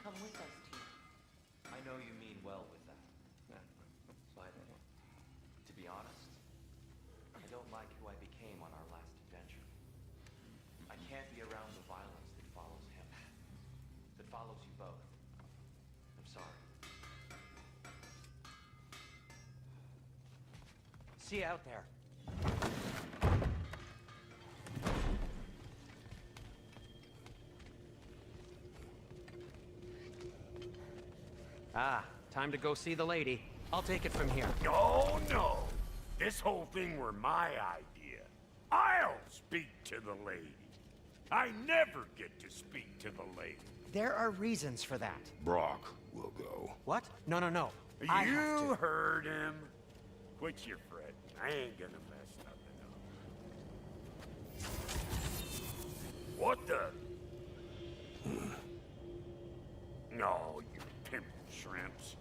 come with us to? I know you mean well with that. But, to be honest, I don't like who I became on our last adventure. I can't be around the violence that follows him. That follows you both. I'm sorry. See you out there. Ah, time to go see the lady. I'll take it from here. Oh, no. This whole thing were my idea. I'll speak to the lady. I never get to speak to the lady. There are reasons for that. Brock will go. What? No, no, no. I have You to. heard him. Quit your fretting. I ain't gonna mess nothing up. What the? No, you pimp shrimps.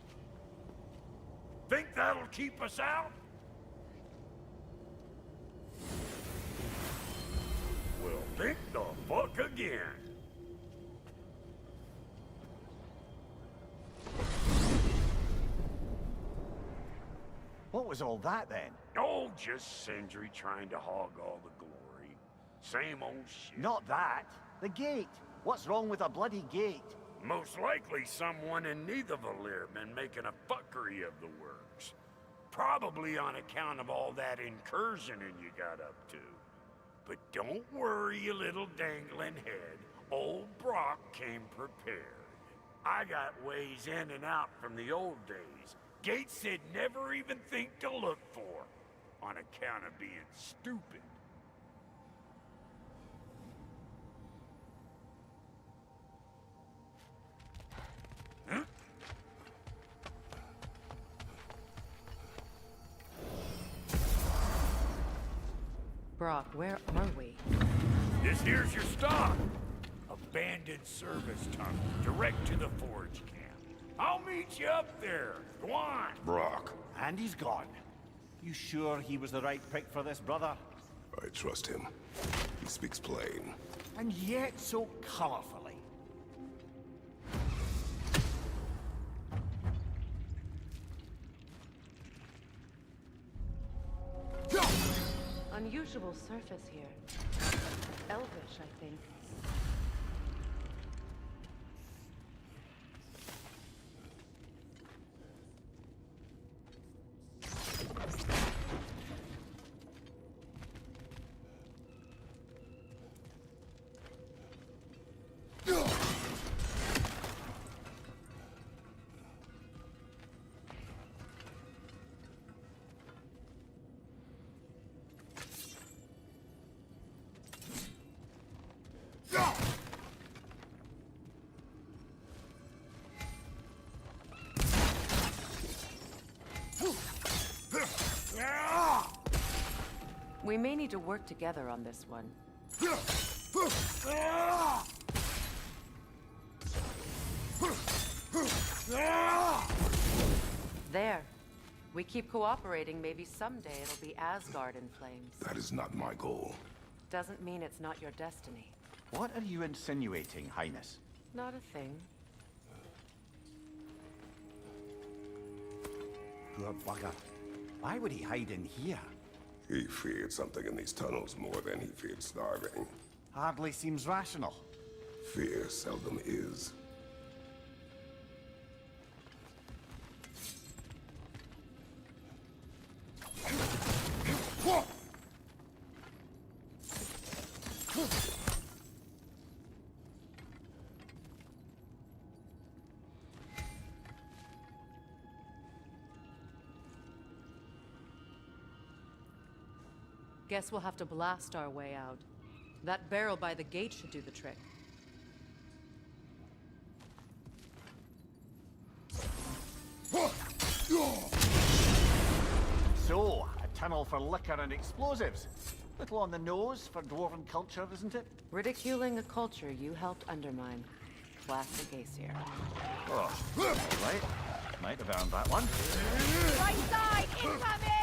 Think that'll keep us out? Well, think the fuck again. What was all that then? Oh, just Sindri trying to hog all the glory. Same old shit. Not that. The gate. What's wrong with a bloody gate? Most likely someone in Nidavellir been making a fuckery of the works. Probably on account of all that incursioning you got up to. But don't worry, you little dangling head. Old Brock came prepared. I got ways in and out from the old days. Gates they'd never even think to look for. On account of being stupid. Brock, where are we? This here's your stop. Abandoned service tunnel, direct to the forge camp. I'll meet you up there. Go on. Brock, And he's gone. You sure he was the right pick for this, brother? I trust him. He speaks plain. And yet so colorfully. Unusual surface here. Elvish, I think. We may need to work together on this one. There. We keep cooperating, maybe someday it'll be Asgard in flames. That is not my goal. Doesn't mean it's not your destiny. What are you insinuating, Highness? Not a thing. Poor bugger. Why would he hide in here? He feared something in these tunnels more than he feared starving. Hardly seems rational. Fear seldom is. Guess we'll have to blast our way out. That barrel by the gate should do the trick. So, a tunnel for liquor and explosives. Little on the nose for dwarven culture, isn't it? Ridiculing a culture you helped undermine. Classic Aesir. Oh, all right. Might have earned that one. Right side, incoming!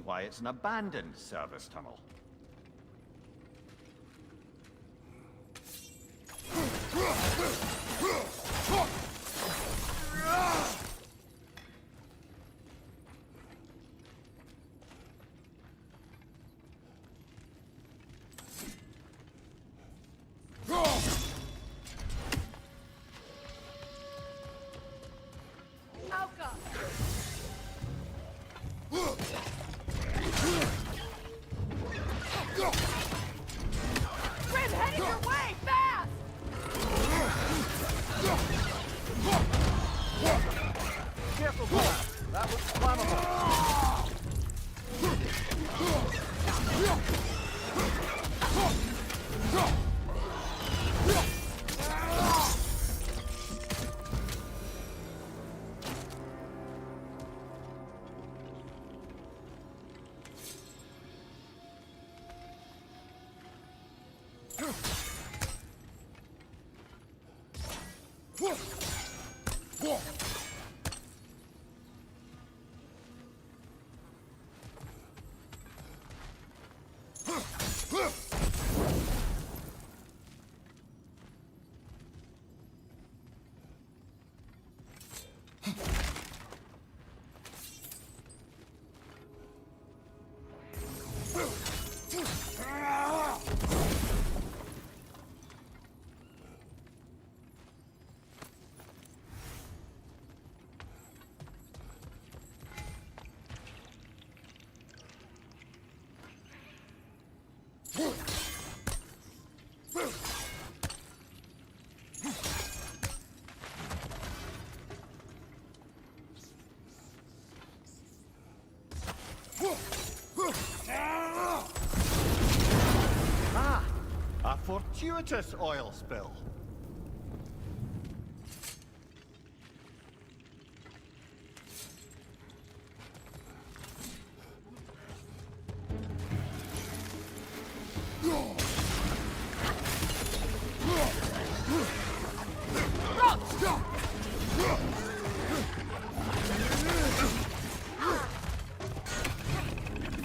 see why it's an abandoned service tunnel. Grim, headed your way! Fast! Careful, Bob. That looks flammable. Ah, a fortuitous oil spill.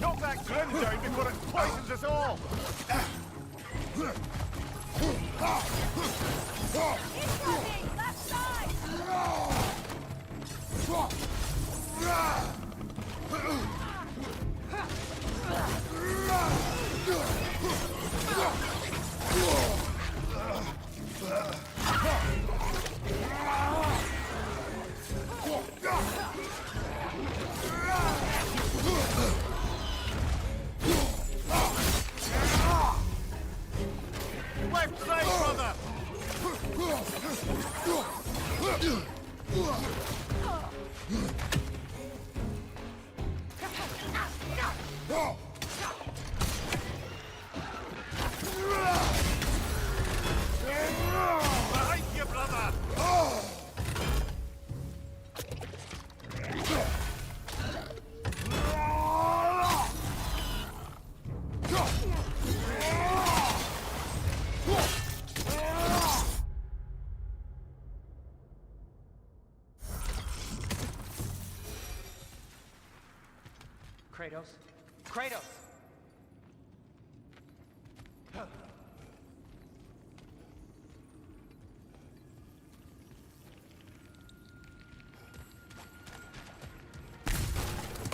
Knock that grim down before it poisons us all! Incoming! Left side! Left side, brother! Behind you, brother! Kratos? Kratos!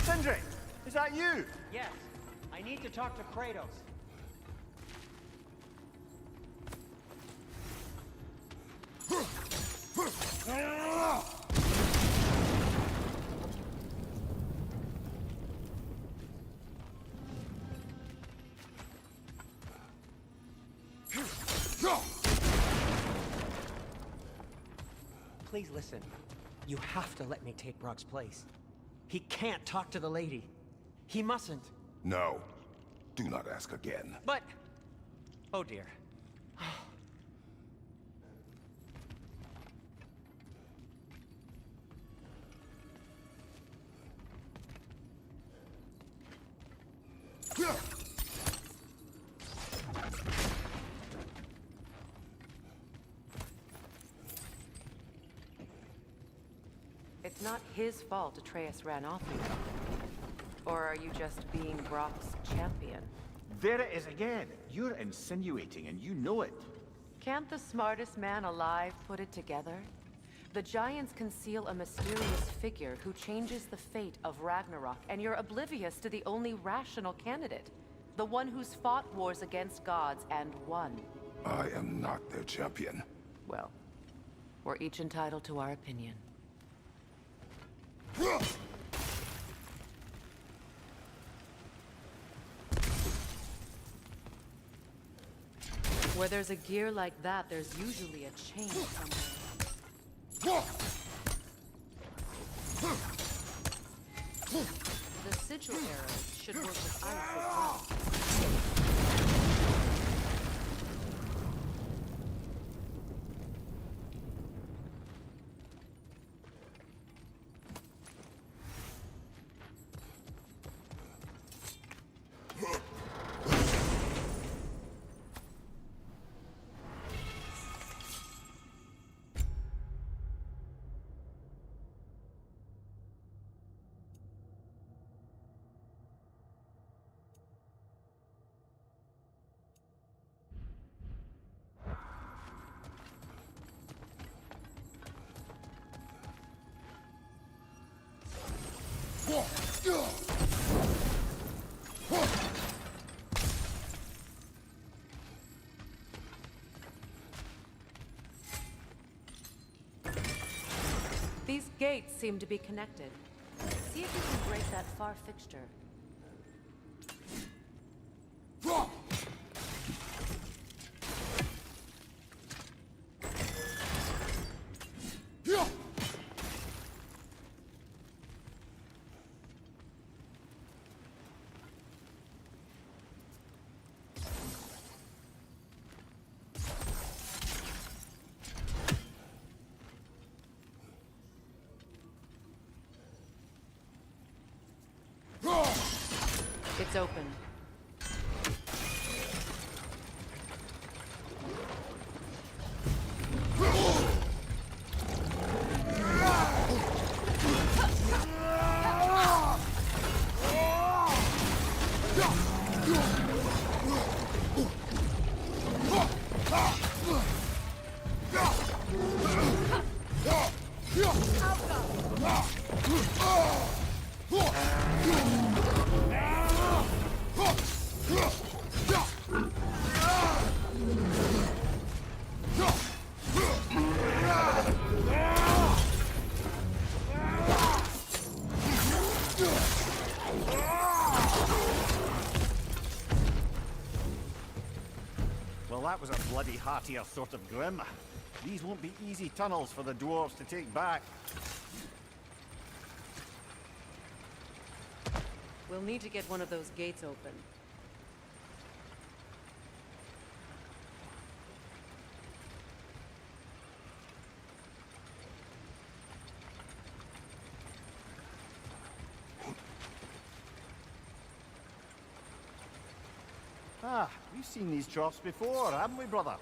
Sindri, is that you? Yes, I need to talk to Kratos. Please listen. You have to let me take Brock's place. He can't talk to the lady. He mustn't. No. Do not ask again. But... Oh dear. It's not his fault Atreus ran off with you. Or are you just being Brock's champion? There it is again. You're insinuating and you know it. Can't the smartest man alive put it together? The Giants conceal a mysterious figure who changes the fate of Ragnarok, and you're oblivious to the only rational candidate. The one who's fought wars against gods and won. I am not their champion. Well, we're each entitled to our opinion. Where there's a gear like that, there's usually a chain somewhere. The sigil arrows should work with ice as well. These gates seem to be connected. See if you can break that far fixture. It's open. Well, that was a bloody heartier sort of grim. These won't be easy tunnels for the dwarves to take back. We'll need to get one of those gates open. Ah, we've seen these troughs before, haven't we, brother?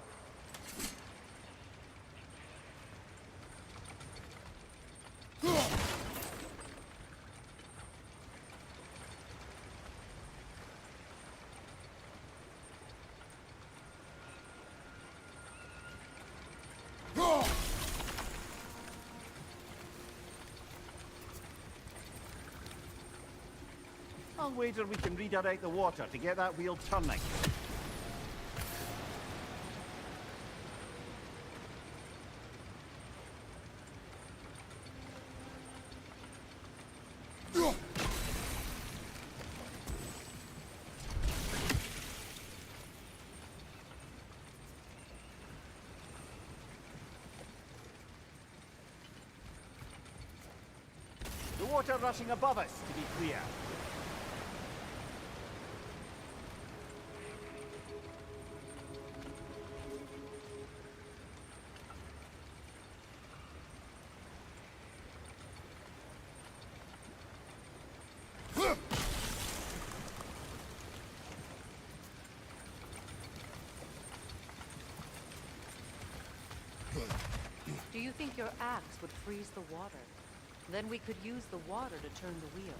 I'll wager we can redirect the water to get that wheel turning. The water rushing above us, to be clear. Do you think your axe would freeze the water? Then we could use the water to turn the wheel.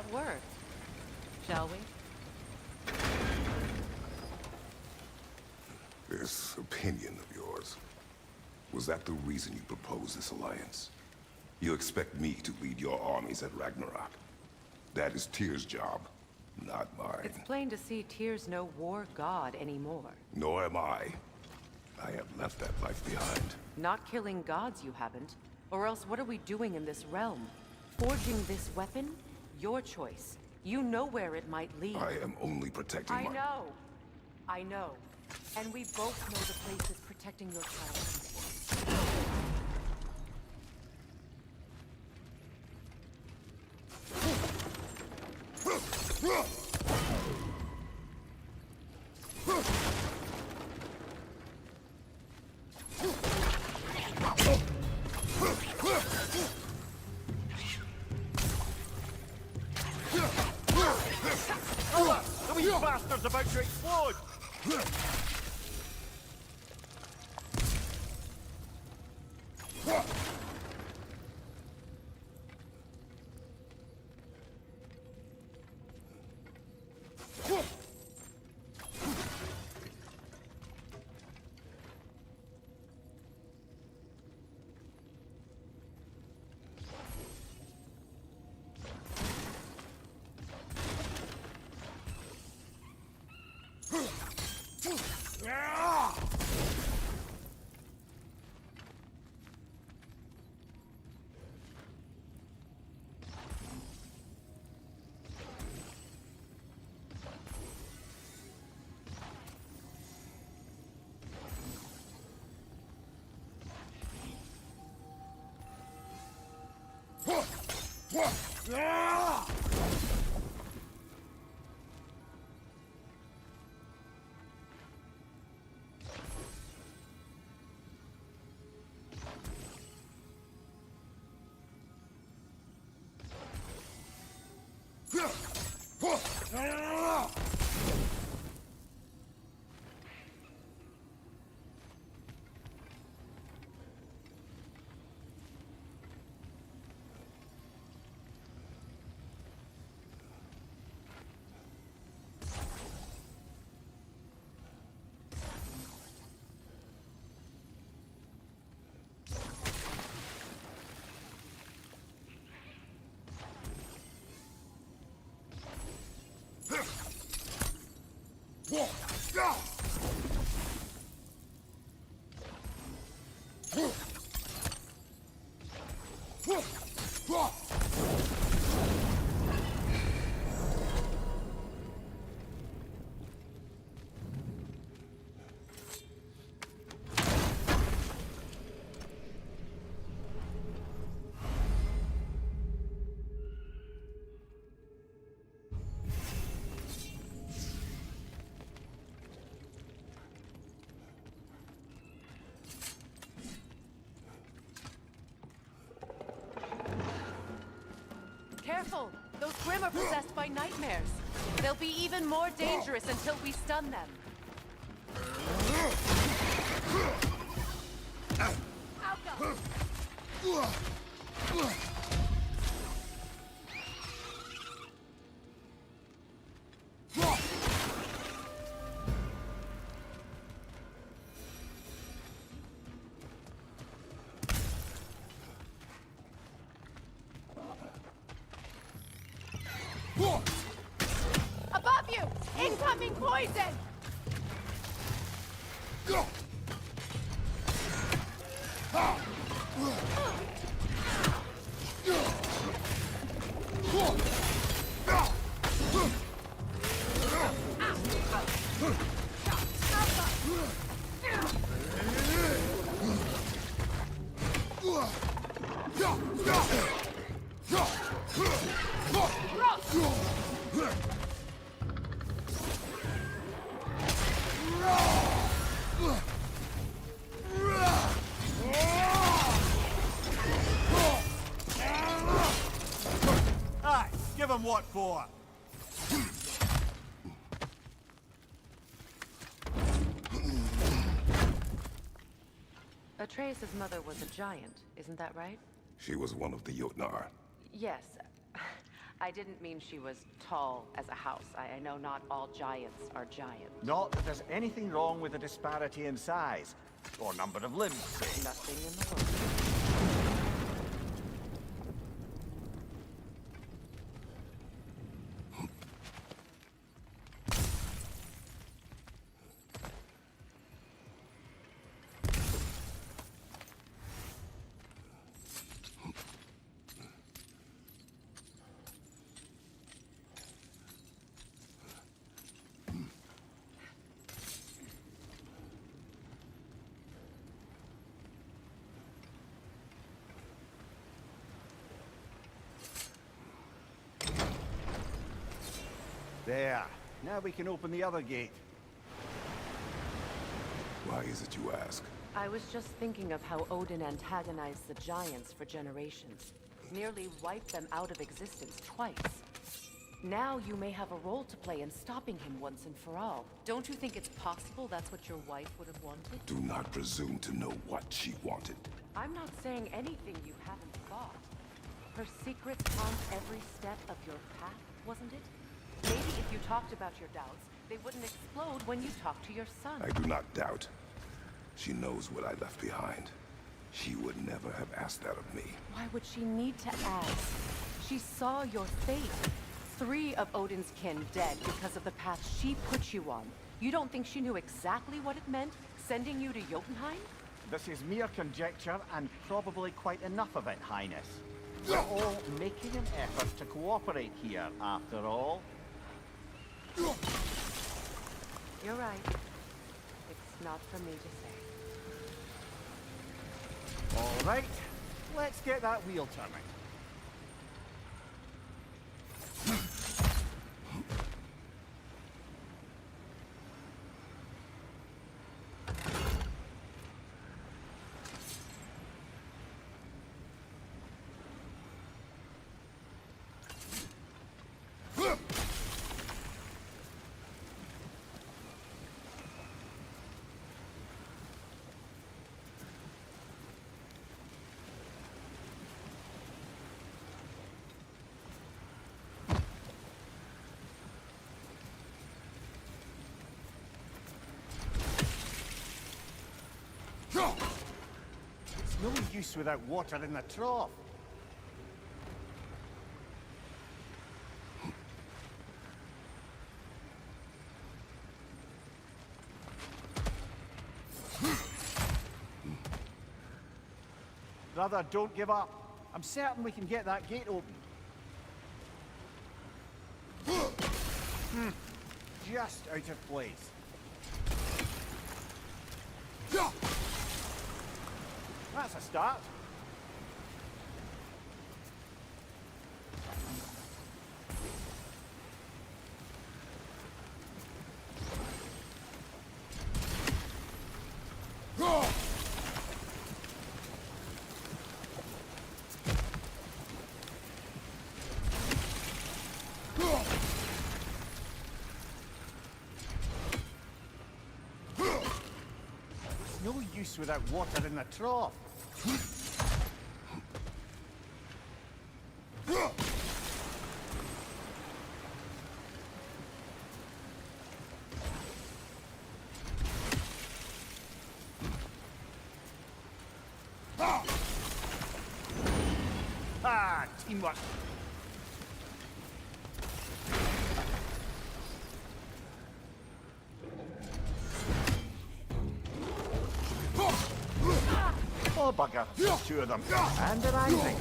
that work. Shall we? This opinion of yours, was that the reason you proposed this alliance? You expect me to lead your armies at Ragnarok? That is Tyr's job, not mine. It's plain to see Tyr's no war god anymore. Nor am I. I have left that life behind. Not killing gods, you haven't. Or else what are we doing in this realm? Forging this weapon? Your choice. You know where it might lead. I am only protecting I my... know. I know. And we both know the places protecting your child. The wee bastard's about to explode! Careful! Those Grimm are possessed by nightmares. They'll be even more dangerous until we stun them. Above you! Incoming poison! Aye, give him what for? Atreus' mother was a giant, isn't that right? She was one of the Jotnar. Yes. I didn't mean she was tall as a house. I know not all giants are giants. Not that there's anything wrong with the disparity in size, or number of limbs, say. Nothing in the world. There. Now we can open the other gate. Why is it you ask? I was just thinking of how Odin antagonized the giants for generations. Nearly wiped them out of existence twice. Now you may have a role to play in stopping him once and for all. Don't you think it's possible that's what your wife would have wanted? Do not presume to know what she wanted. I'm not saying anything you haven't thought. Her secrets haunt every step of your path, wasn't it? Maybe if you talked about your doubts, they wouldn't explode when you talked to your son. I do not doubt. She knows what I left behind. She would never have asked that of me. Why would she need to ask? She saw your fate. 3 of Odin's kin dead because of the path she put you on. You don't think she knew exactly what it meant, sending you to Jotunheim? This is mere conjecture, and probably quite enough of it, Highness. We're all making an effort to cooperate here, after all. You're right. It's not for me to say. All right, let's get that wheel turning. It's no use without water in the trough. Brother, don't give up. I'm certain we can get that gate open. Just out of place. That's a start. No use without water in the trough. Ah, teamwork. Oh, bugger. There's 2 of them. And they're angry.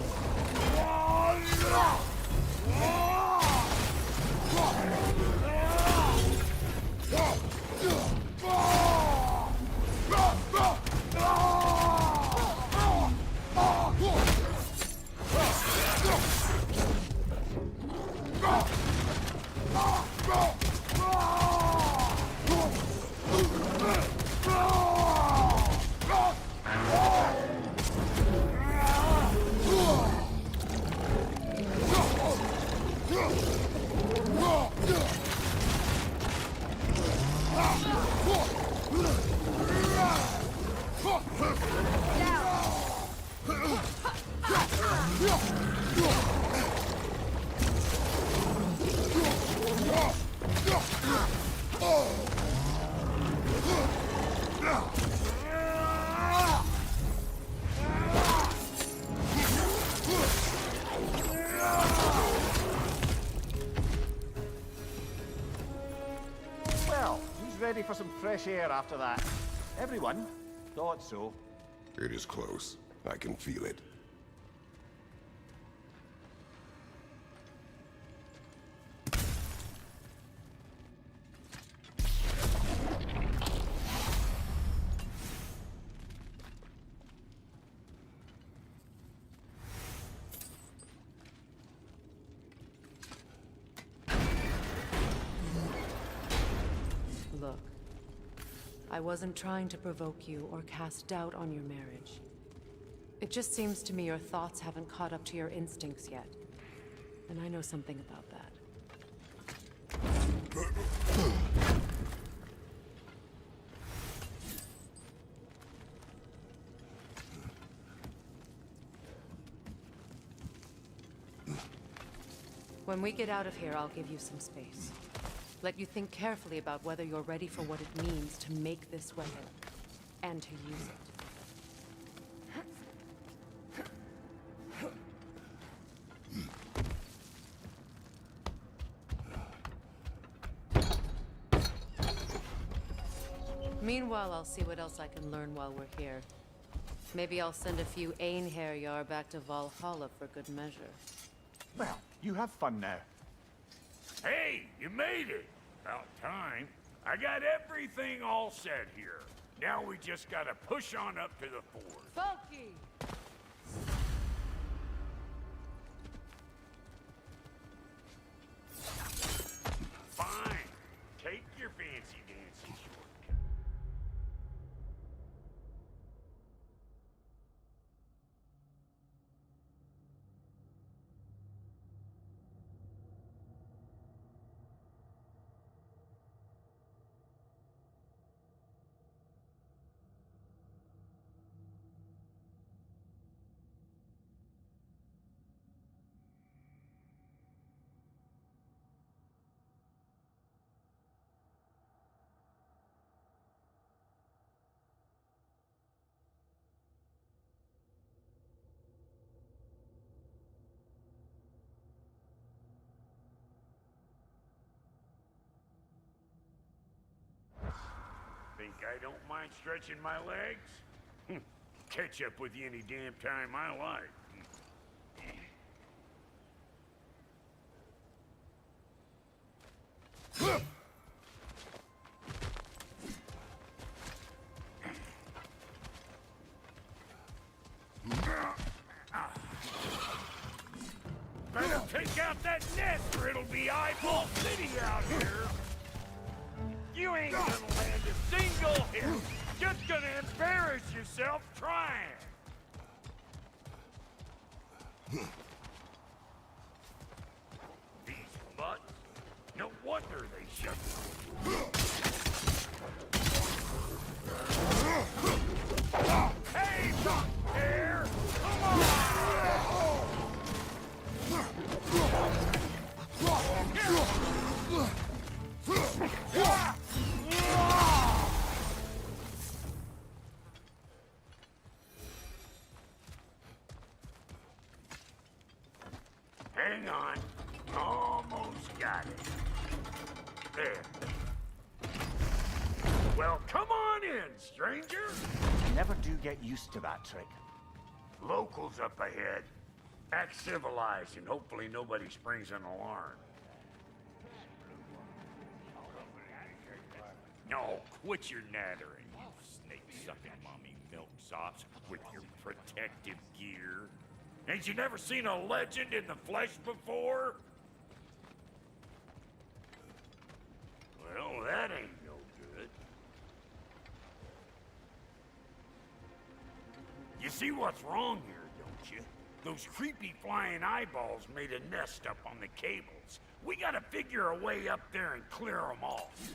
ready for some fresh air after that. Everyone thought so. It is close. I can feel it. Look, I wasn't trying to provoke you or cast doubt on your marriage. It just seems to me your thoughts haven't caught up to your instincts yet. And I know something about that. When we get out of here, I'll give you some space. Let you think carefully about whether you're ready for what it means to make this weapon, and to use it. Meanwhile, I'll see what else I can learn while we're here. Maybe I'll send a few Einherjar back to Valhalla for good measure. Well, you have fun now. Hey, you made it! About time. I got everything all set here. Now we just gotta push on up to the fort. Falky! Fine. Take your fancy dancy shortcut. Think I don't mind stretching my legs? Catch up with you any damn time I like. Better take out that nest or it'll be eyeball city out here. You ain't gonna land a single hit. Just gonna embarrass yourself trying. These butts? No wonder they shut down. Hey, there! Come on! Hang on. Almost got it. There. Well, come on in, stranger. Never do get used to that trick. Locals up ahead. Act civilized and hopefully nobody springs an alarm. No, quit your nattering, you snake-sucking mommy milksops with your protective gear. Ain't you never seen a legend in the flesh before? Well, that ain't no good. You see what's wrong here, don't you? Those creepy flying eyeballs made a nest up on the cables. We gotta figure a way up there and clear them off.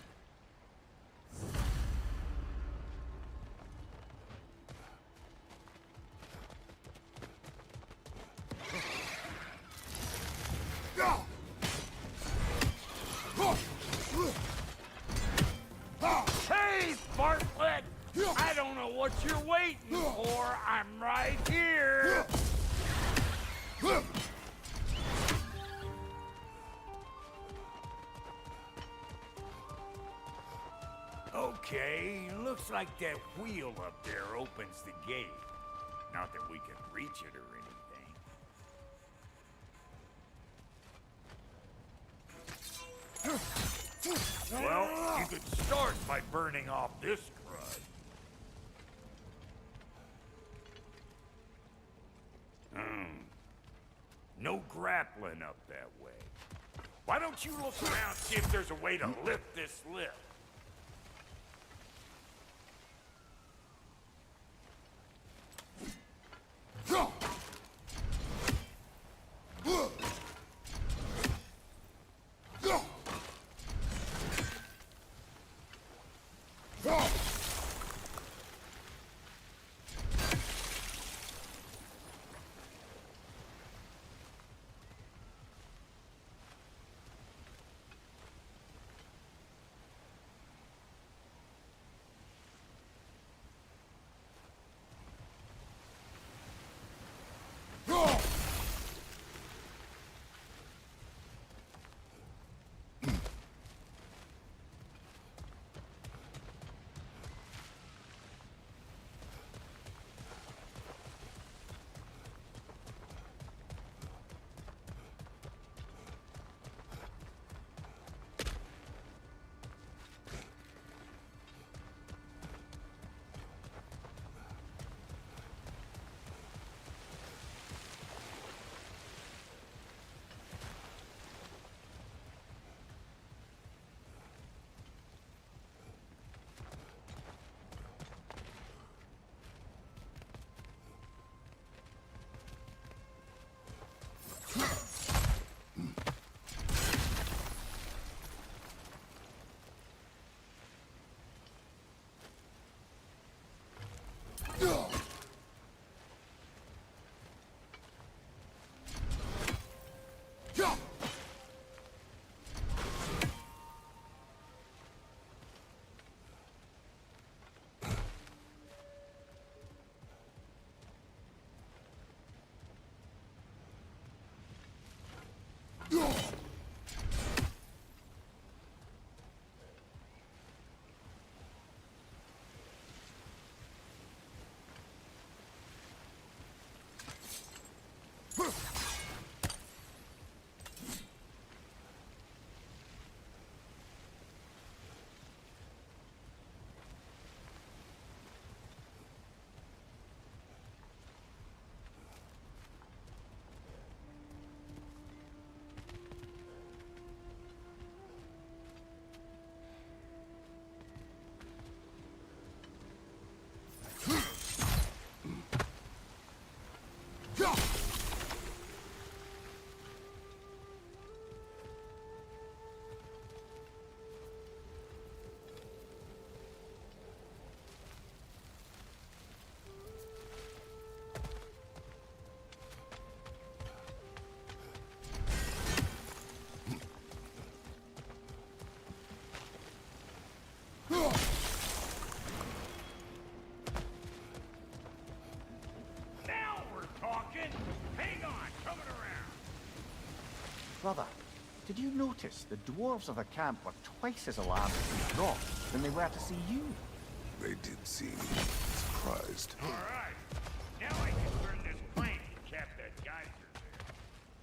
Hey, Bartlett! I don't know what you're waiting for. I'm right here. Looks like that wheel up there opens the gate. Not that we can reach it or anything. Well, you could start by burning off this crud. No grappling up that way. Why don't you look around, see if there's a way to lift this lift? Brother, did you notice the dwarves of the camp were twice as alarmed to see Rock than they were to see you? They did seem surprised. All right. Now I can turn this crank and cap that geyser there.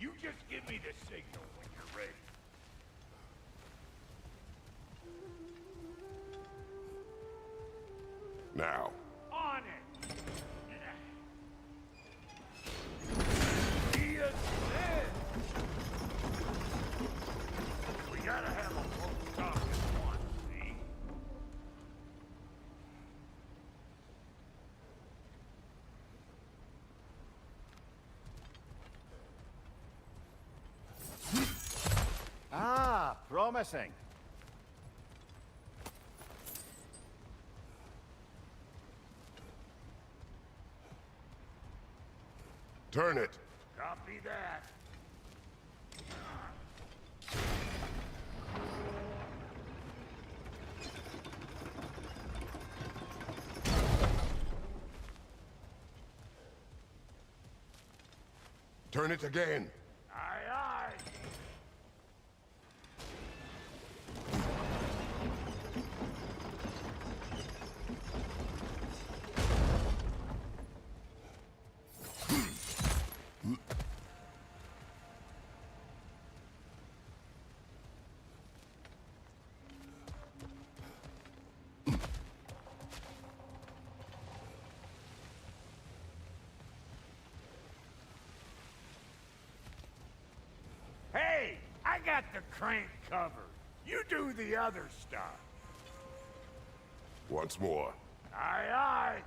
You just give me the signal when you're ready. Now. On it! He is dead! We gotta have a full stop at once, see? Ah, promising. Turn it. Copy that. Turn it again. Aye, aye. got the crank covered. You do the other stuff. Once more. Aye, aye.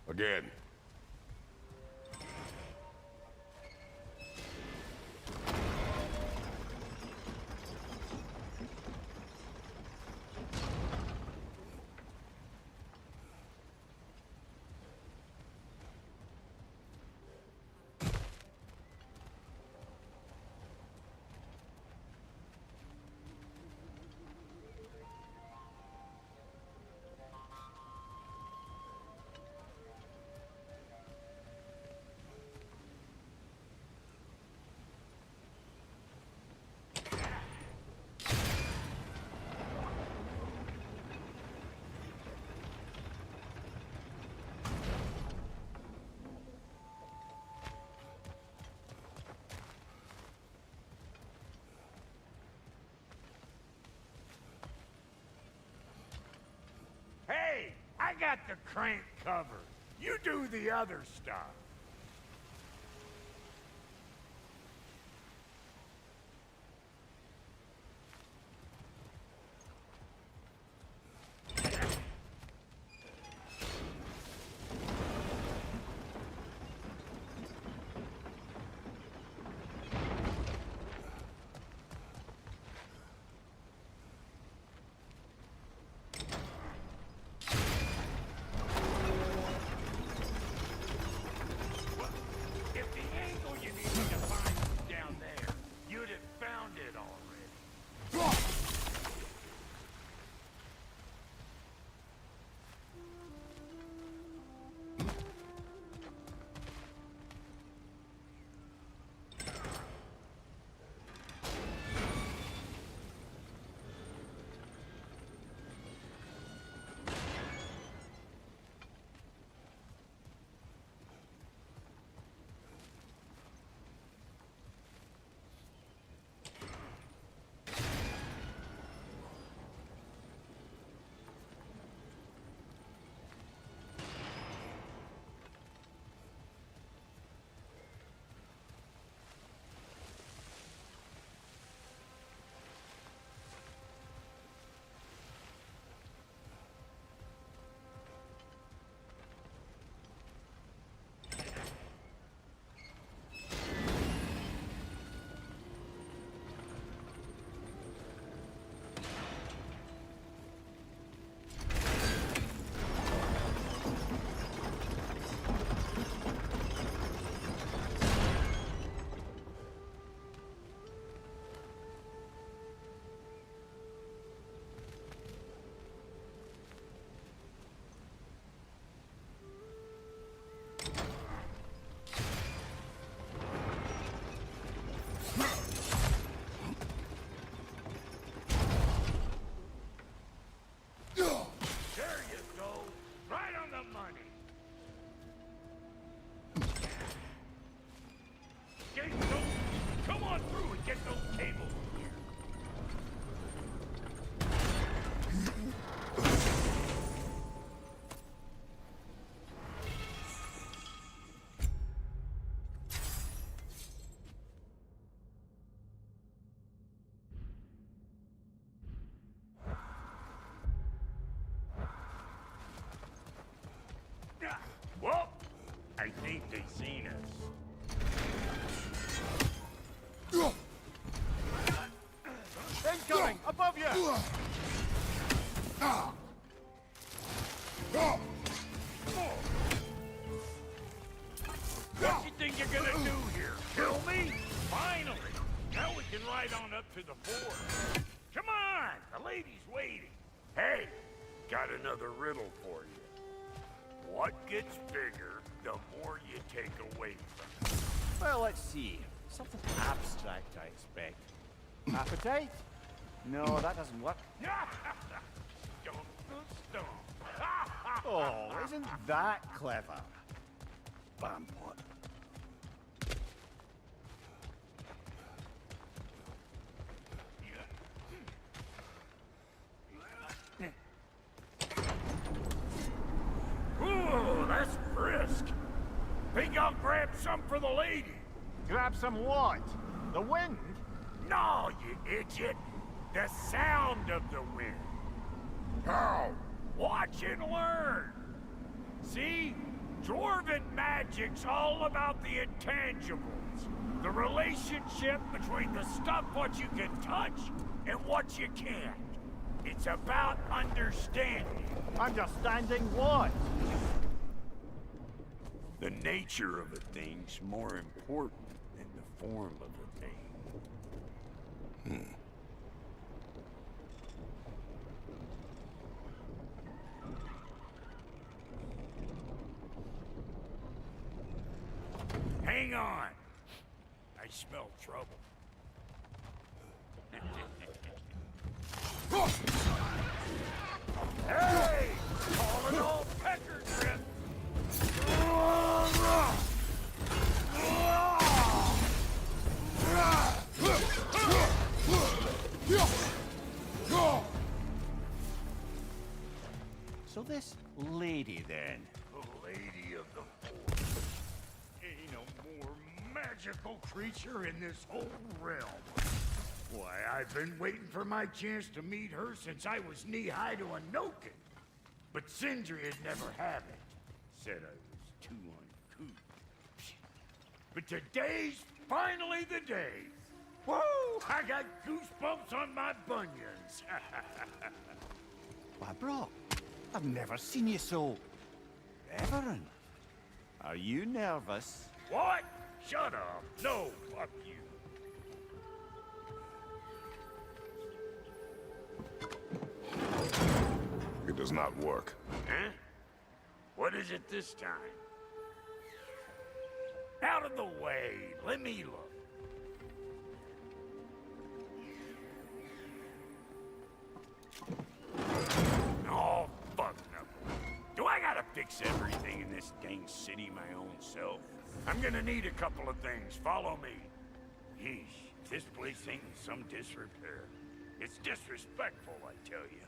Again. Hey, I got the crank covered. You do the other stuff. If the angle you needed to find was down there, you'd have found it already. There you go. Right on the money. Come on through and get those tables here. Well, I think they seen us. Incoming! Above you! What you think you're gonna do here? Kill me? Finally! Now we can ride on up to the fort. Come on! The lady's waiting. Hey, got another riddle for you. What gets bigger, the more you take away from it? Well, let's see. Something abstract, I expect. Appetite? No, that doesn't work. Stone to stone. Oh, isn't that clever? vampire. Ooh, that's brisk. Think I'll grab some for the lady? Grab some what? The wind? No, you idiot! The sound of the wind. How? Watch and learn. See? Dwarven magic's all about the intangibles. The relationship between the stuff what you can touch and what you can't. It's about understanding. Understanding what? The nature of a thing's more important than the form of a thing. Hang on. I smell trouble. Hey! Calling all pecker drift! So this lady then? The Lady of the Forest. Ain't a more magical creature in this whole realm. Why, I've been waiting for my chance to meet her since I was knee-high to a Noken. But Sindri'd never have it. Said I was too uncouth. But today's finally the day. Woo! I got goosebumps on my bunions. Why, bro, I've never seen you so... reverent. Are you nervous? What? Shut up. No, fuck you. It does not work. Huh? What is it this time? Out of the way. Let me look. Oh, fuck no. Do I gotta fix everything in this dang city my own self? I'm gonna need a couple of things. Follow me. Yeesh, this place ain't in some disrepair. It's disrespectful, I tell you.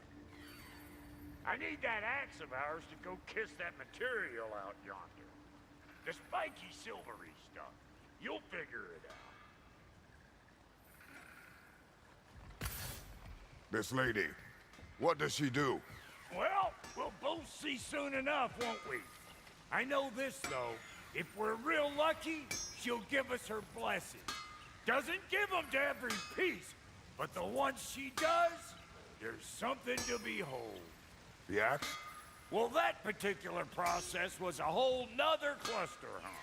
I need that axe of ours to go kiss that material out yonder. The spiky silvery stuff. You'll figure it out. This lady, what does she do? Well, we'll both see soon enough, won't we? I know this, though. If we're real lucky, she'll give us her blessing. Doesn't give them to every piece, but the ones she does, there's something to behold. The axe? Well, that particular process was a whole nother cluster hump.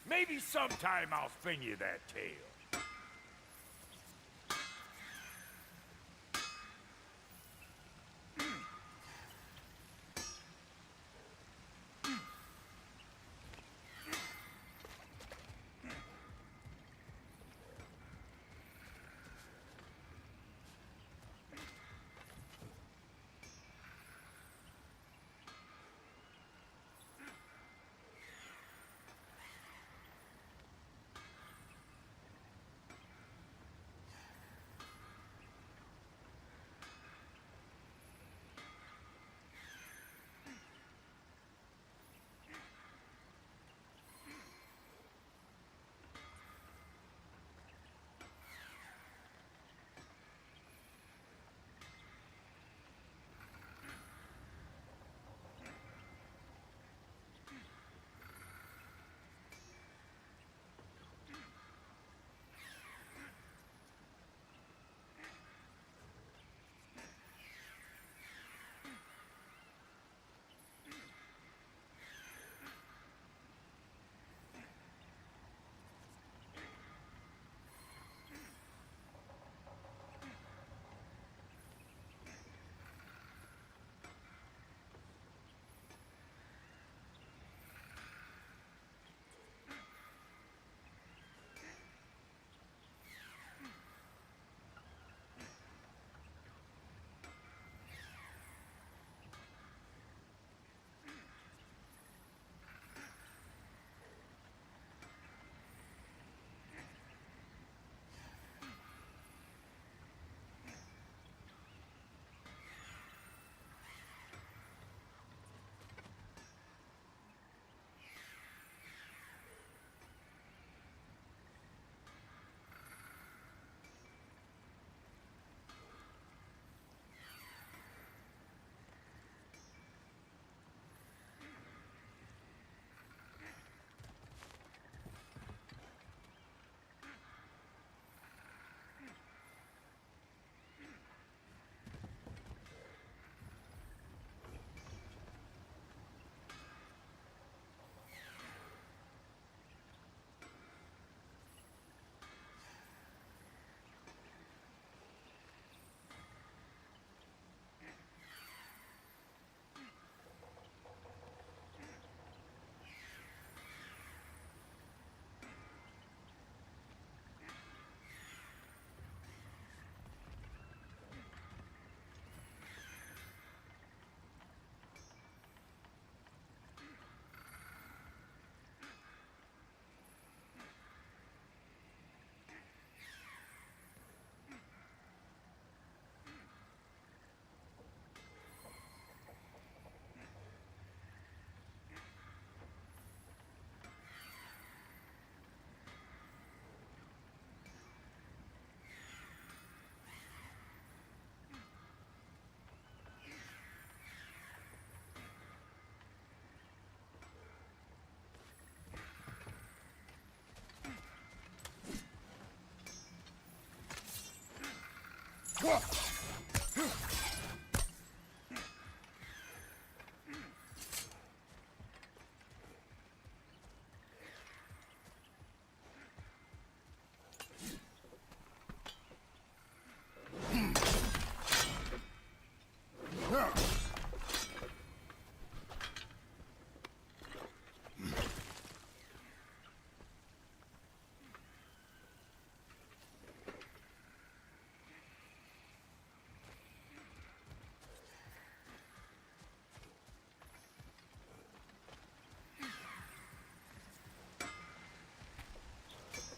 Maybe sometime I'll spin you that tale.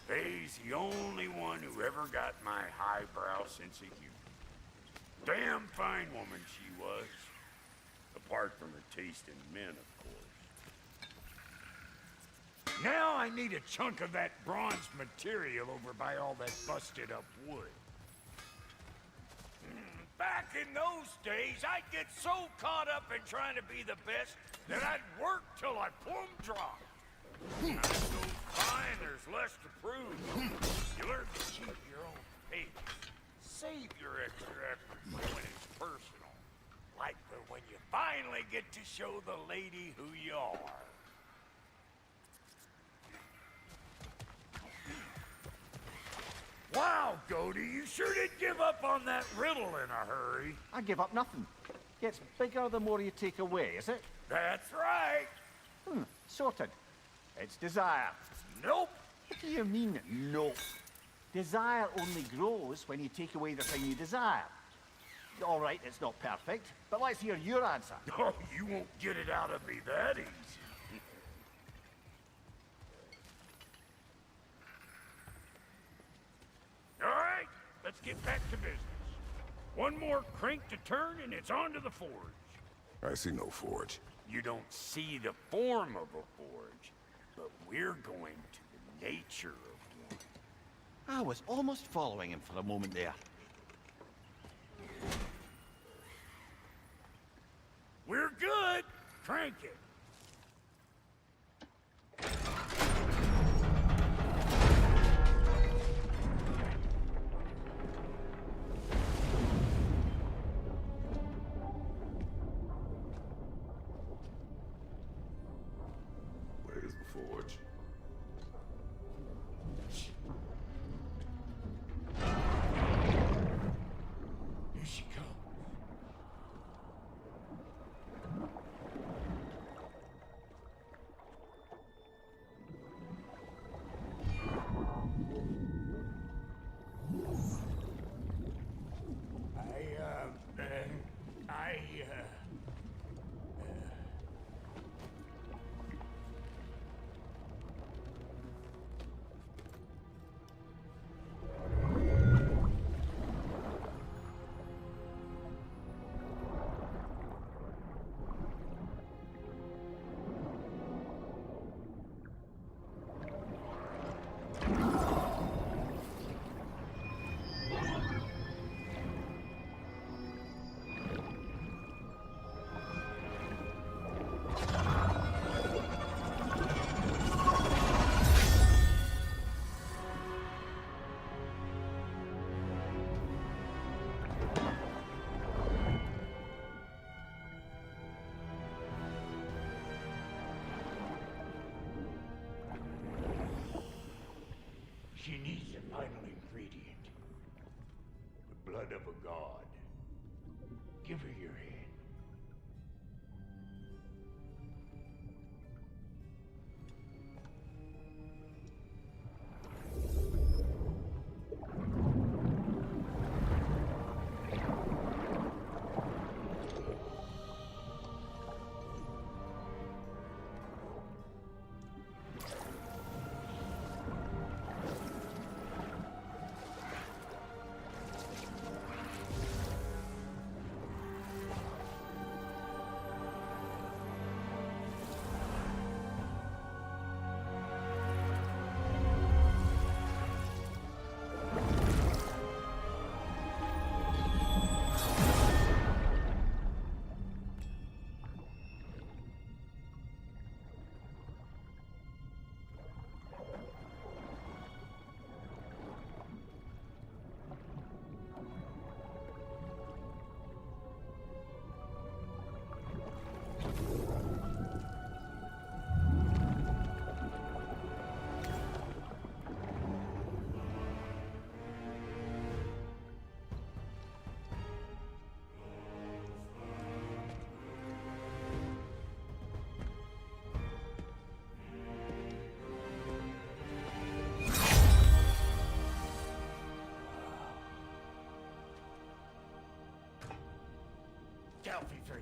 Faye's the only one who ever got my highbrow sense of humor. Damn fine woman she was. Apart from her taste in men, of course. Now I need a chunk of that bronze material over by all that busted up wood. Back in those days, I'd get so caught up in trying to be the best that I'd work till I plumb dropped. Time goes by and there's less to prove. You learn to keep your own pace. Save your extra effort for when it's personal. Like for when you finally get to show the lady who you are. Wow, Goldie, you sure did give up on that riddle in a hurry. I give up nothing. Gets bigger the more you take away, is it? That's right. Sorted. It's desire. Nope. What do you mean, no? Desire only grows when you take away the thing you desire. All right, it's not perfect, but let's hear your answer. Oh, you won't get it out of me that easy. All right, let's get back to business. One more crank to turn and it's on to the forge. I see no forge. You don't see the form of a forge, but we're going to the nature of one. I was almost following him for a moment there. We're good. Crank it. Where's the forge? Here she comes. She needs the final ingredient. The blood of a god. Give her your hand.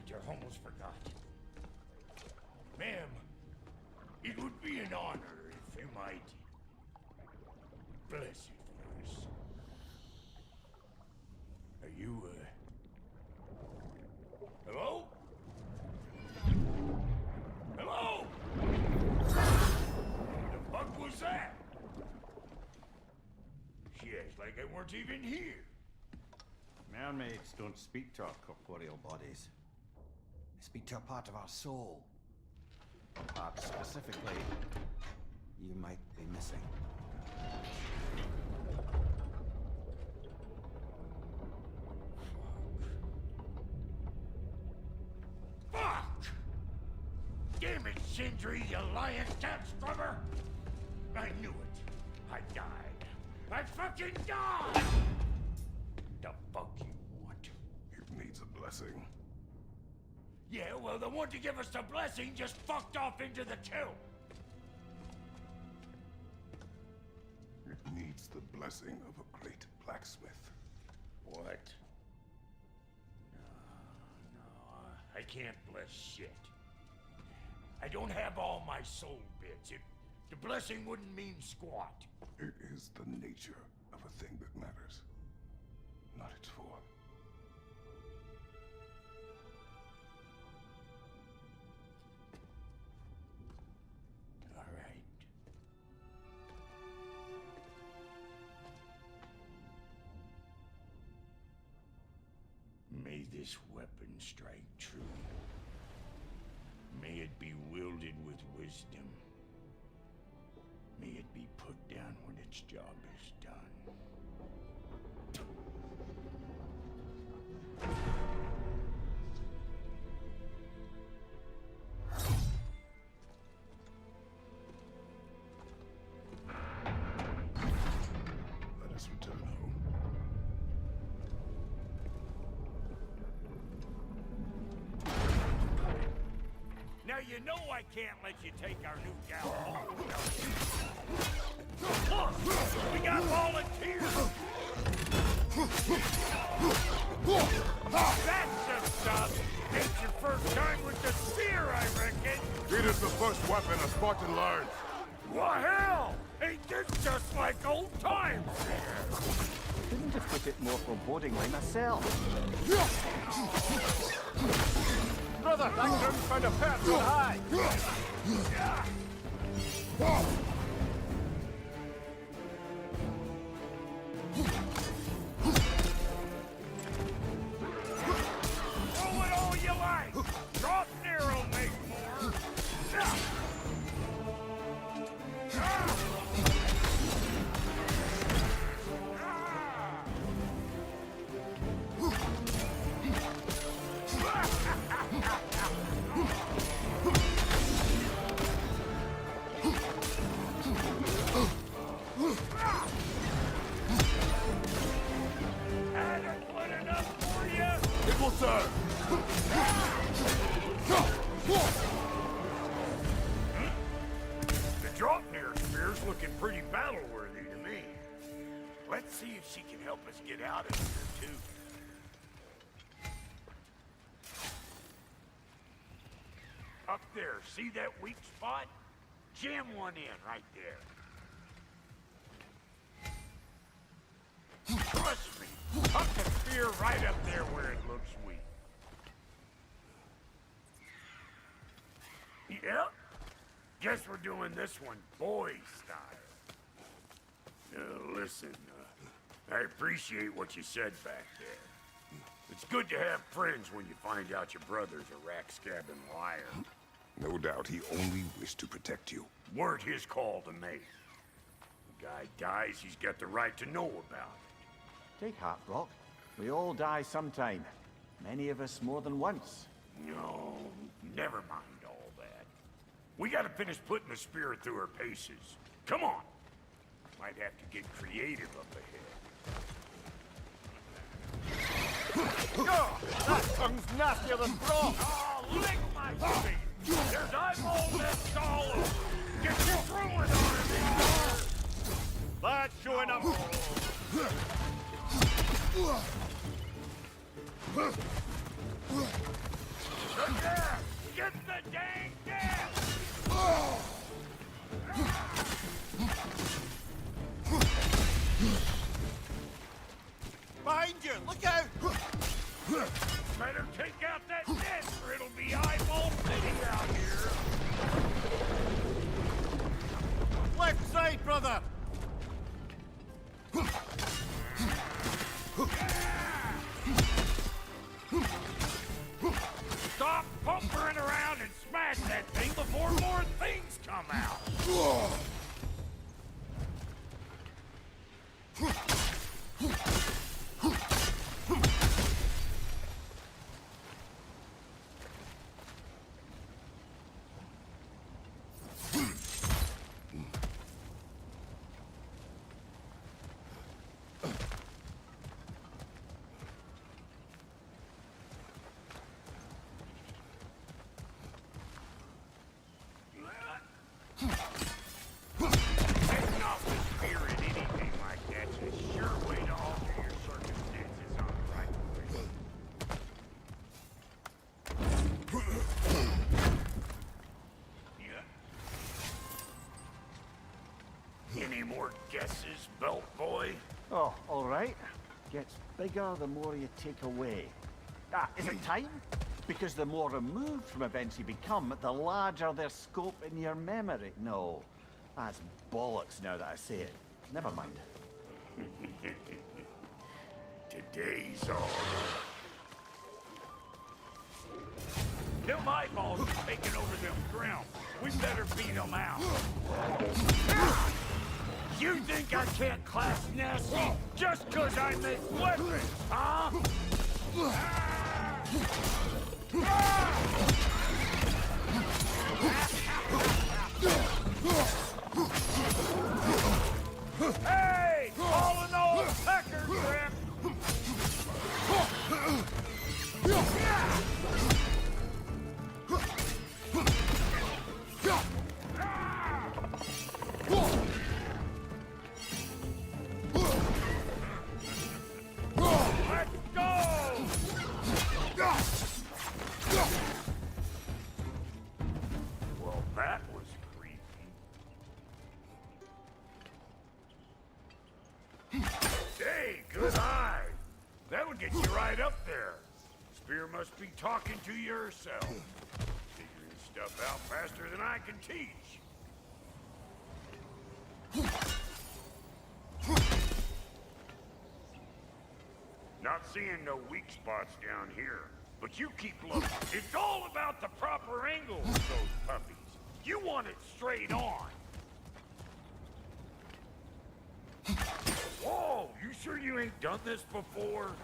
I almost forgot. Ma'am, it would be an honor if you might bless it for us. Are you, hello? Hello? The fuck was that? She acts like I weren't even here. Mermaids don't speak to our corporeal bodies. They speak to a part of our soul. A part specifically you might be missing. Fuck! Damn it, Sindri, you lying cat scrubber! I knew it. I died. I fucking died! The fuck you want? It needs a blessing. Yeah, well, the one to give us the blessing just fucked off into the tomb. It needs the blessing of a great blacksmith. What? No, I can't bless shit. I don't have all my soul bits. The blessing wouldn't mean squat. It is the nature of a thing that matters, not its form. All right. May this weapon strike true. May it be wielded with wisdom. May it be put down when its job is done. Let us return home. Now you know I can't let you take our new gal home. Look! We got volunteers! That's the stuff! It's your first time with the spear, I reckon! It is the first weapon a Spartan learns. Well, hell! Ain't this just like old times there? Couldn't have put it more forebodingly myself. Brother, that ground found a perch on high. Throw it all you like! Drop narrow, make more! Adequate enough for you? It will serve. The drop-near spear's looking pretty battle-worthy to me. Let's see if she can help us get out of here, too. Up there, see that weak spot? Jam one in right there. Trust me, huck the spear right up there where it looks weak. Yep. Guess we're doing this one boy style. Listen, I appreciate what you said back there. It's good to have friends when you find out your brother's a rack-scabbing liar. No doubt he only wished to protect you. Weren't his call to make. The guy dies, he's got the right to know about it. Take heart, Brock. We all die sometime. Many of us more than once. No, never mind all that. We gotta finish putting the spear through her paces. Come on! Might have to get creative up ahead. Oh, that tongue's nastier than Brock! Oh, lick my feet! There's eyeball nests all over! Get your throwing on it! That's showing up! pumpering around and smash that thing before more things come out. Getting off the spear in anything like that's a sure way to alter your circumstances on the right way. Yeah. Any more guesses, belt boy? Oh, all right. Gets bigger the more you take away. Ah, is it time? Because the more removed from events you become, the larger their scope in your memory. No, that's bollocks now that I say it. Never mind. Today's all. Them eyeballs are taking over them grounds. We better beat them out. You think I can't class nasty just 'cause I make weapons, huh? Hey! All in all, pecker grip! Let's go! Well, that was creepy. Hey, good eye. That would get you right up there. Spear must be talking to yourself. Figuring stuff out faster than I can teach. Not seeing no weak spots down here. But you keep looking. It's all about the proper angle with those puppies. You want it straight on. Whoa, you sure you ain't done this before?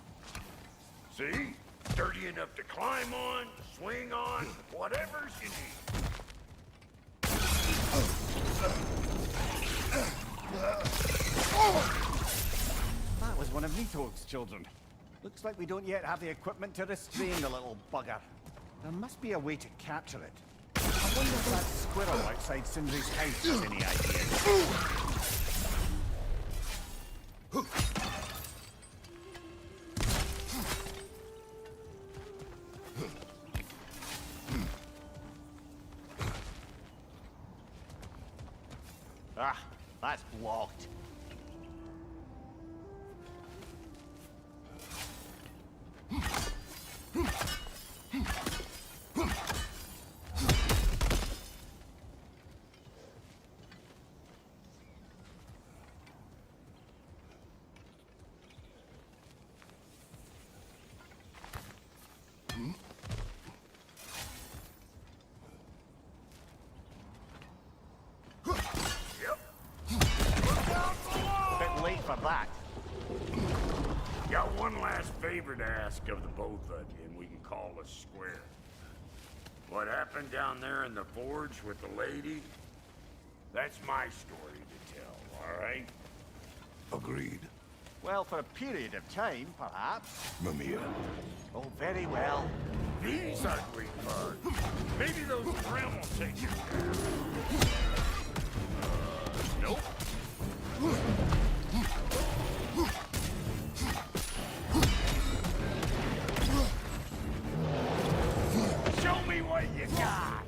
See? Sturdy enough to climb on, swing on, whatever's you need. That was one of Nito's children. Looks like we don't yet have the equipment to restrain the little bugger. There must be a way to capture it. I wonder if that squirrel outside Sindri's house has any ideas. Ah, that's blocked. For that. Got one last favor to ask of the both of you, and we can call us square. What happened down there in the forge with the lady? That's my story to tell, all right? Agreed. Well, for a period of time, perhaps. Mamiya. Oh, very well. These ugly bugs. Maybe those Grim will take you down. Nope. Show me what you got!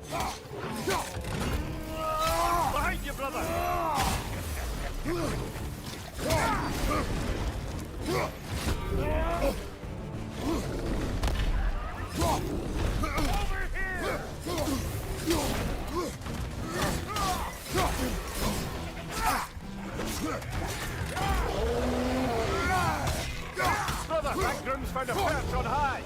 Behind you, brother! Over here! Brother, that Grim's found a perch on high!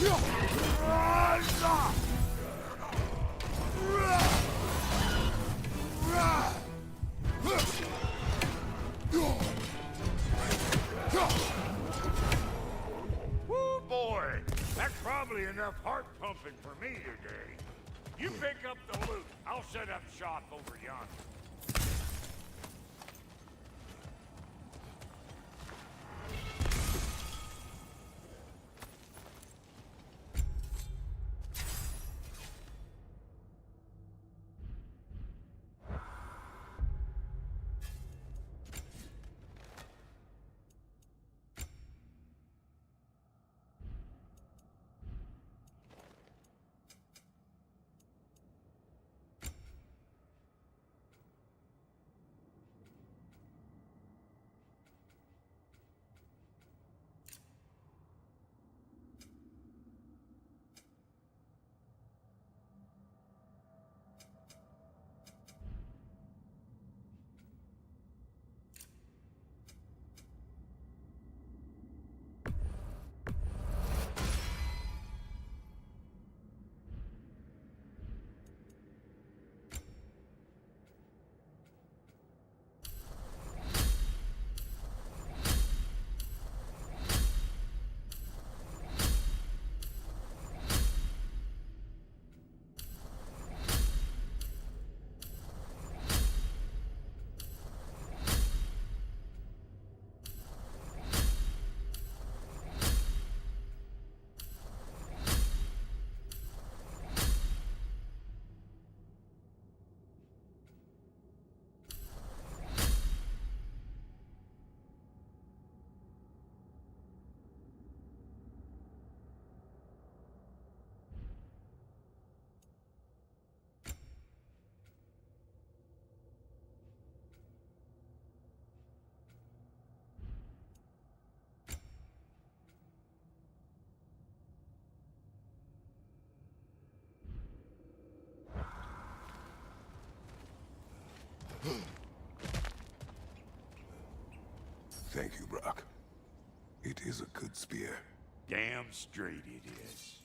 Woo, boy! That's probably enough heart pumping for me today. You pick up the loot. I'll set up shop over yonder. Thank you, Brock. It is a good spear. Damn straight it is.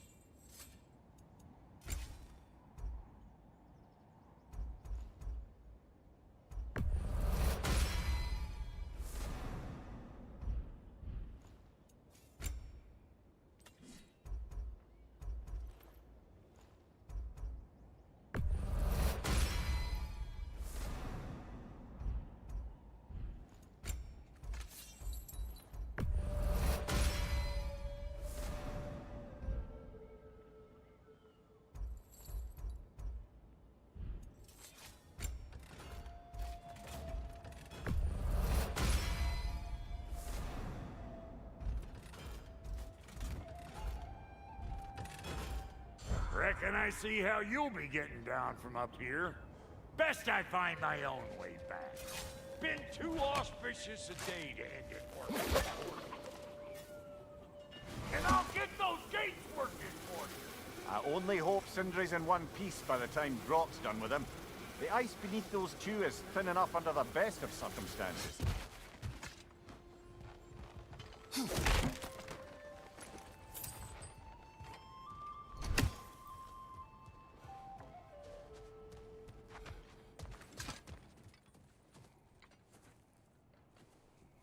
Reckon I see how you'll be getting down from up here. Best I find my own way back. Been too auspicious a day to end it for me. And I'll get those gates working for you. I only hope Sindri's in one piece by the time Brock's done with him. The ice beneath those two is thin enough under the best of circumstances.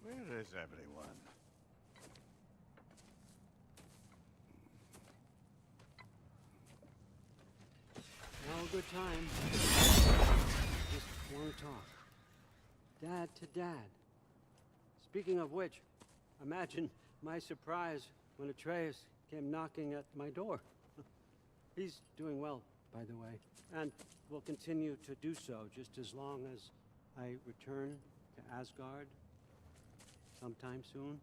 Where is everyone? Now a good time. Just want to talk. Dad to dad. Speaking of which, imagine my surprise when Atreus came knocking at my door. He's doing well, by the way, and will continue to do so just as long as I return to Asgard sometime soon.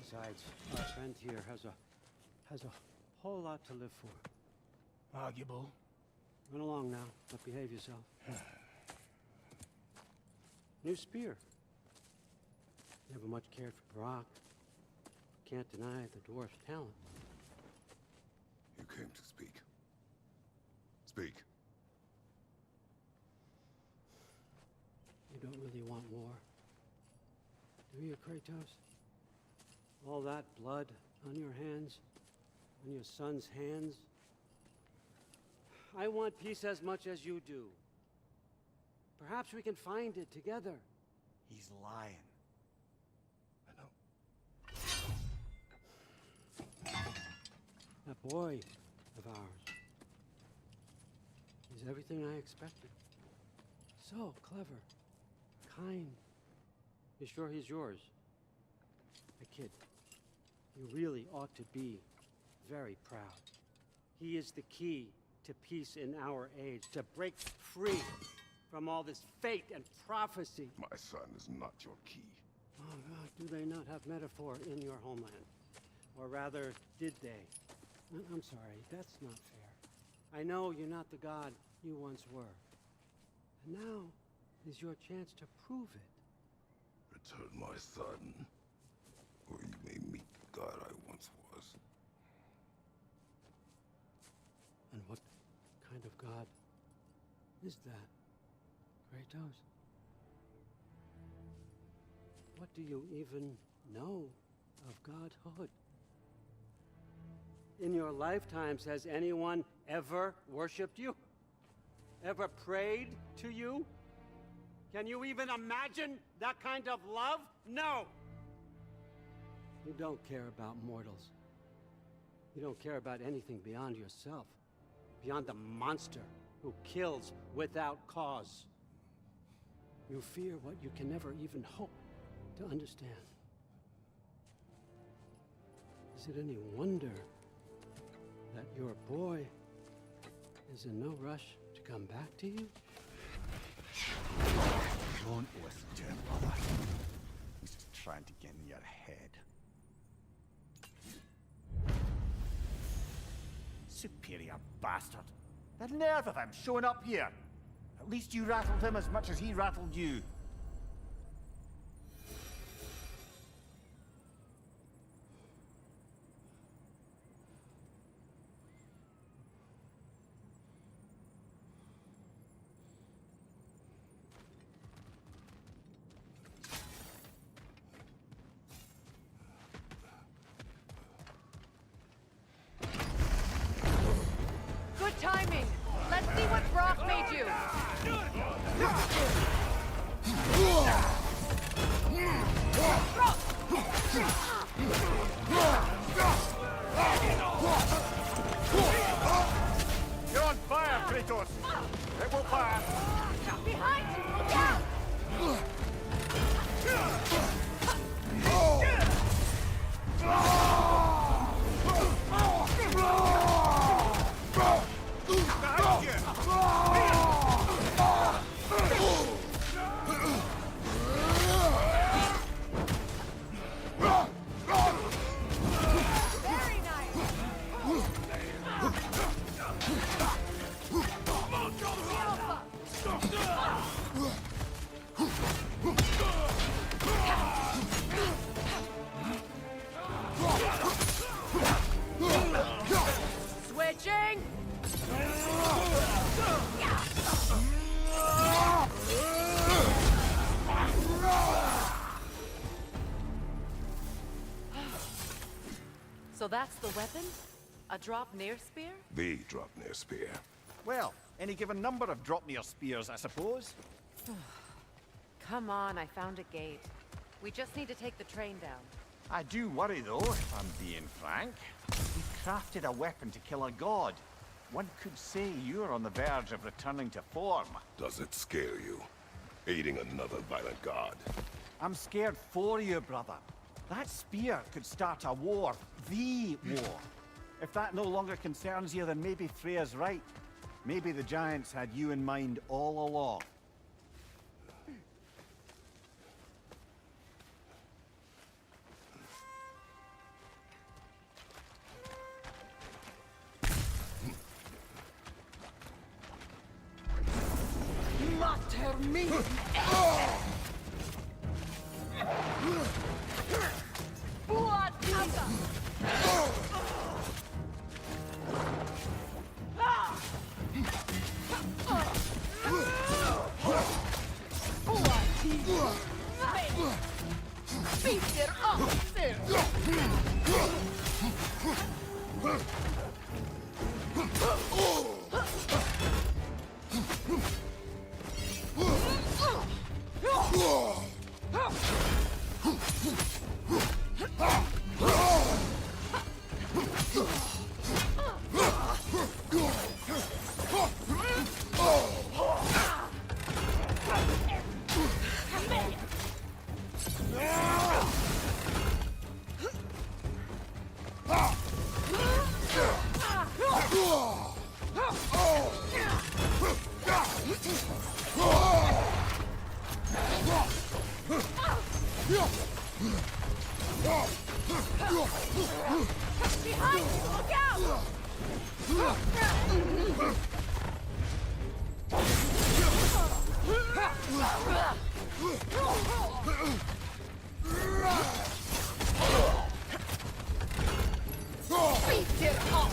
Besides, our friend here has a whole lot to live for. Arguable. Run along now, but behave yourself. New spear. Never much cared for Brock. Can't deny the dwarf's talent. You came to speak. Speak. You don't really want war, do you, Kratos? All that blood on your hands, on your son's hands. I want peace as much as you do. Perhaps we can find it together. He's lying. I know. That boy of ours is everything I expected. So clever, kind. You sure he's yours? A kid. You really ought to be very proud. He is the key to peace in our age, to break free from all this fate and prophecy. My son is not your key. Oh, God, do they not have metaphor in your homeland? Or rather, did they? I'm sorry, that's not fair. I know you're not the god you once were. And now is your chance to prove it. Return my son, or you may meet the god I once was. And what kind of god is that, Kratos? What do you even know of godhood? In your lifetimes, has anyone ever worshipped you? Ever prayed to you? Can you even imagine that kind of love? No! You don't care about mortals. You don't care about anything beyond yourself. Beyond the monster who kills without cause. You fear what you can never even hope to understand. Is it any wonder that your boy is in no rush to come back to you? Don't listen to him, brother. He's just trying to get in your head. Superior bastard. The nerve of him showing up here. At least you rattled him as much as he rattled you. Good timing. Let's see what Brock made you. You're on fire, Kratos! It will pass! Behind you! Look out! Very nice. Switching. So that's the weapon? A drop near spear? The Dropnir spear. Well, any given number of Dropnir spears, I suppose. Come on, I found a gate. We just need to take the train down. I do worry, though, if I'm being frank. We crafted a weapon to kill a god. One could say you're on the verge of returning to form. Does it scare you? Aiding another violent god? I'm scared for you, brother. That spear could start a war. The war. If that no longer concerns you, then maybe Freya's right. Maybe the Giants had you in mind all along. Mater me! Beat Behind you! Look out! Beat it off,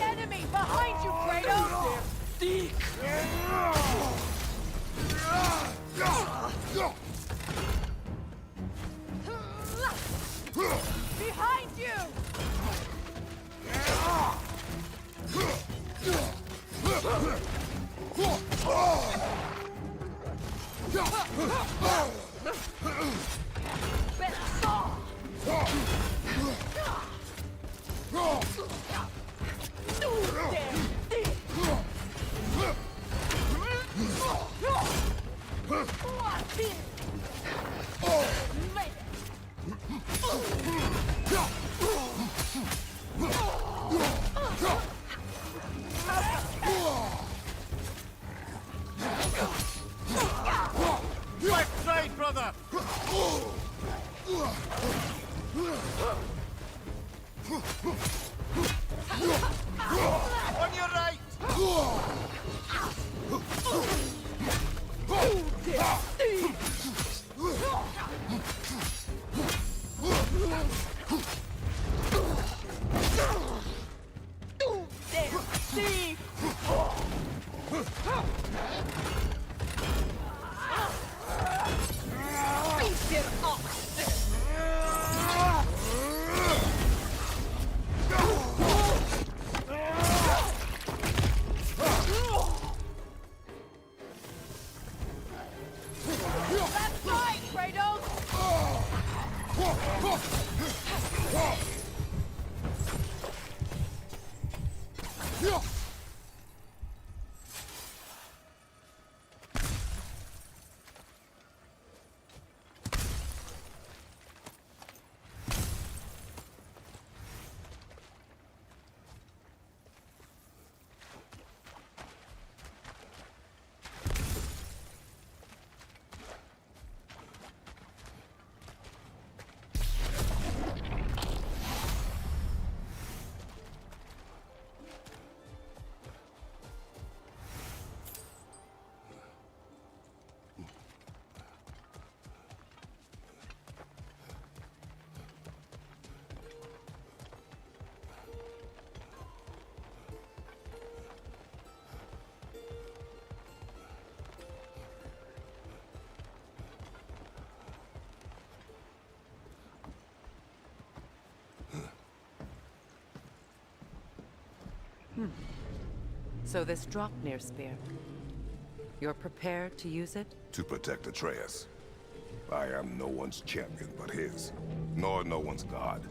Enemy behind you, Kratos! Behind you! Left side, brother! On your right! Left side, Kratos! So this Draupnir spear, you're prepared to use it? To protect Atreus. I am no one's champion but his, nor no one's god.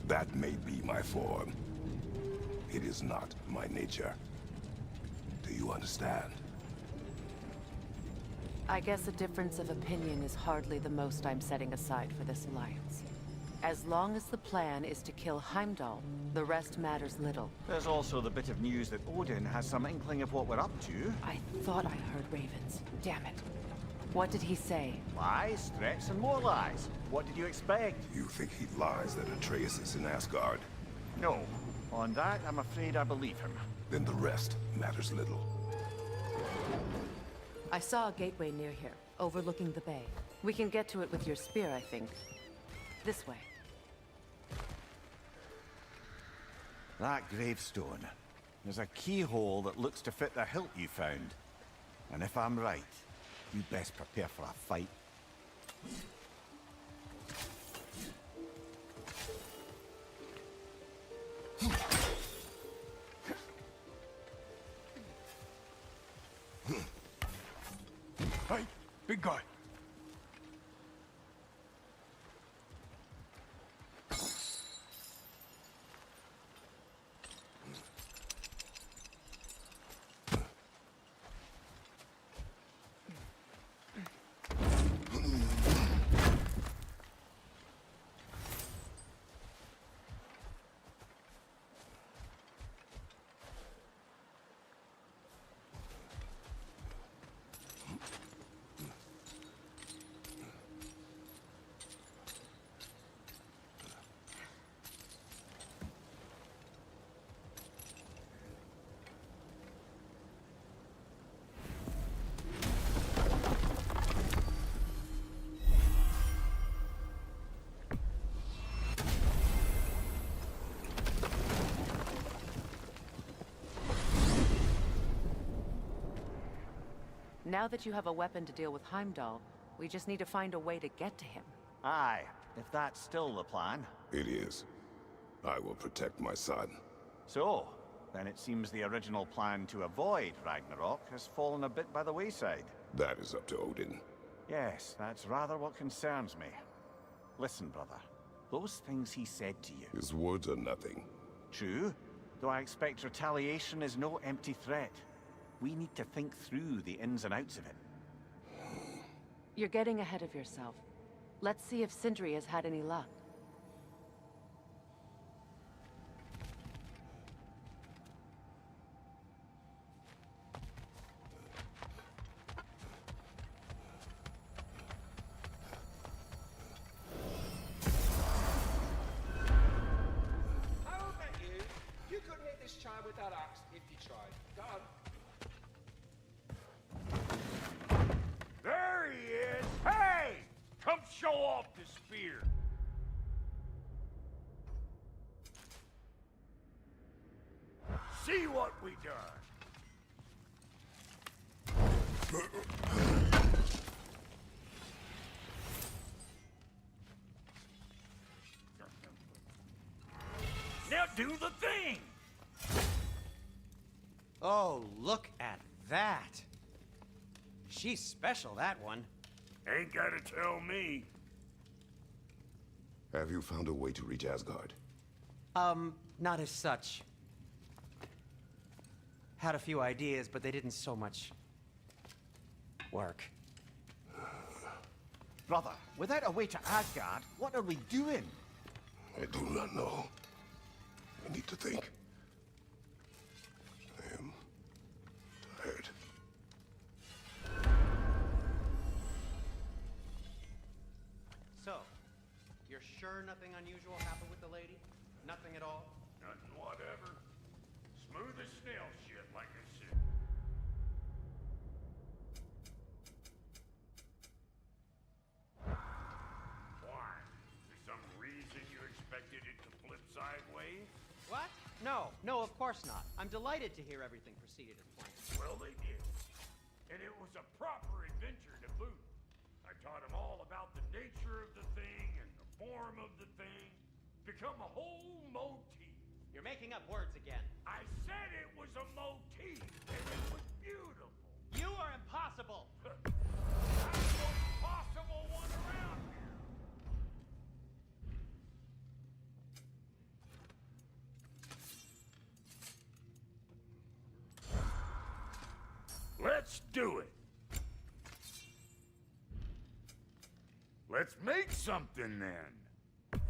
That may be my form. It is not my nature. Do you understand? I guess a difference of opinion is hardly the most I'm setting aside for this alliance. As long as the plan is to kill Heimdall, the rest matters little. There's also the bit of news that Odin has some inkling of what we're up to. I thought I heard ravens. Damn it. What did he say? Lies, threats, and more lies. What did you expect? You think he lies that Atreus is in Asgard? No. On that, I'm afraid I believe him. Then the rest matters little. I saw a gateway near here, overlooking the bay. We can get to it with your spear, I think. This way. That gravestone. There's a keyhole that looks to fit the hilt you found. And if I'm right, you best prepare for a fight. Hey, big guy. Now that you have a weapon to deal with Heimdall, we just need to find a way to get to him. Aye, if that's still the plan. It is. I will protect my son. So, then it seems the original plan to avoid Ragnarok has fallen a bit by the wayside. That is up to Odin. Yes, that's rather what concerns me. Listen, brother. Those things he said to you. His words are nothing. True, though I expect retaliation is no empty threat. We need to think through the ins and outs of it. You're getting ahead of yourself. Let's see if Sindri has had any luck. I'll bet you couldn't hit this child with that axe if you tried. Go on. There he is! Hey! Come show off the spear! See what we done! Now do the thing! Oh, look at that! She's special, that one. Ain't gotta tell me. Have you found a way to reach Asgard? Not as such. Had a few ideas, but they didn't so much work. Brother, without a way to Asgard, what are we doing? I do not know. I need to think. I am tired. So, you're sure nothing unusual happened with the lady? Nothing at all? Nothing whatever. Smooth as snail shit, like I said. Why? For some reason you expected it to flip sideways? What? No, no, of course not. I'm delighted to hear everything proceeded as planned. Well, they did. And it was a proper adventure to boot. I taught them all about the nature of the thing and the form of the thing. Become a whole motif. You're making up words again. I said it was a motif, and it was beautiful. You are impossible! I'm the most possible one around here. Let's do it. Let's make something then.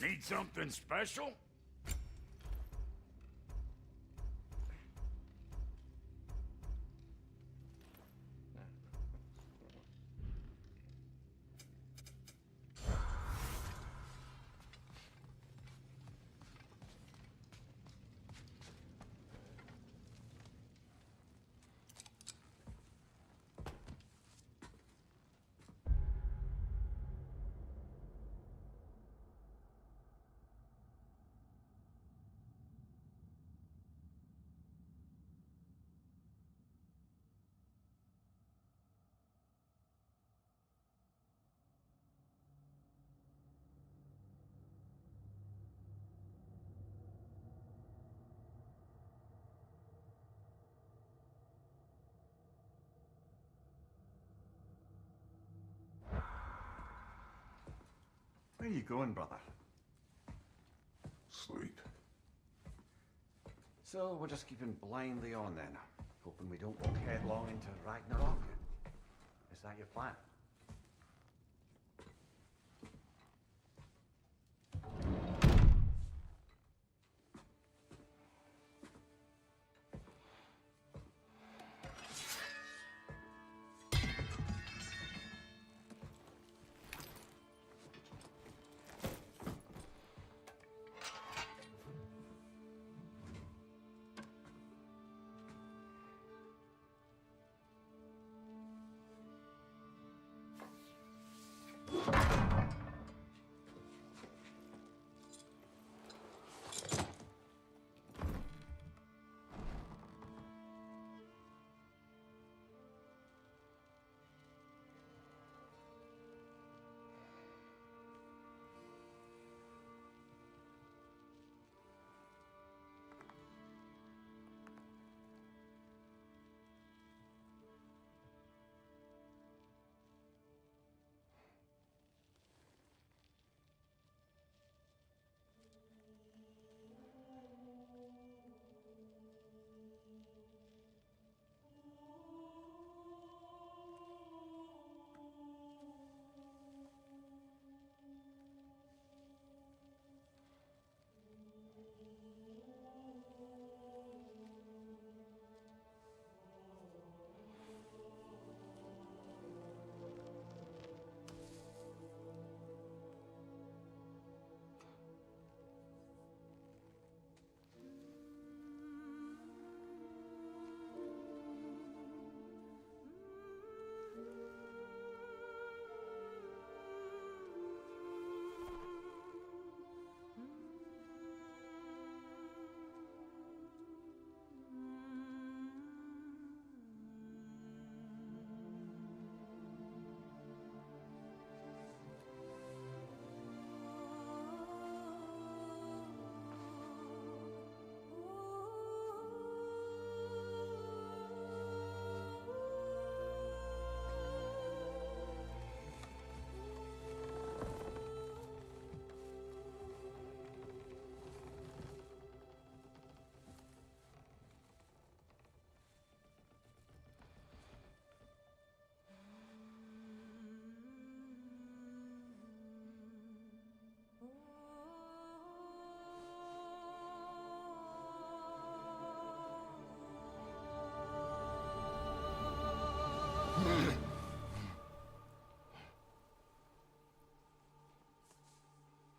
Need something special? Where are you going, brother? Sleep. So we're just keeping blindly on then, hoping we don't walk headlong into Ragnarok. Is that your plan?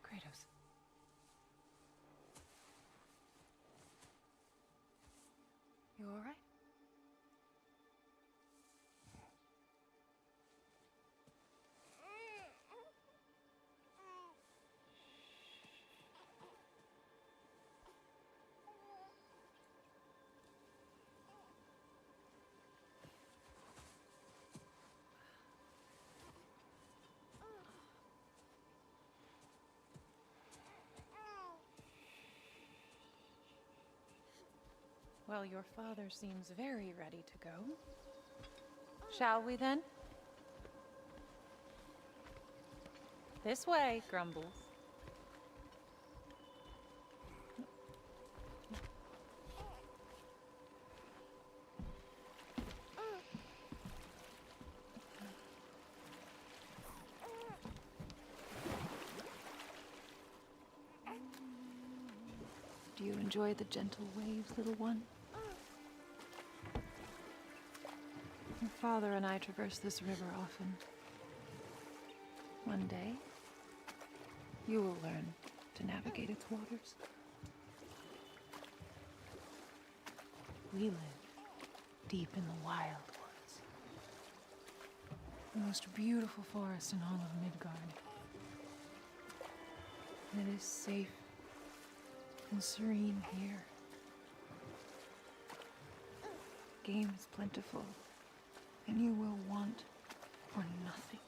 Kratos. You all right? Well, your father seems very ready to go. Shall we then? This way, Grumbles. Do you enjoy the gentle waves, little one? Your father and I traverse this river often. One day, you will learn to navigate its waters. We live deep in the wild woods. The most beautiful forest in all of Midgard. And it is safe and serene here. Game is plentiful, and you will want for nothing.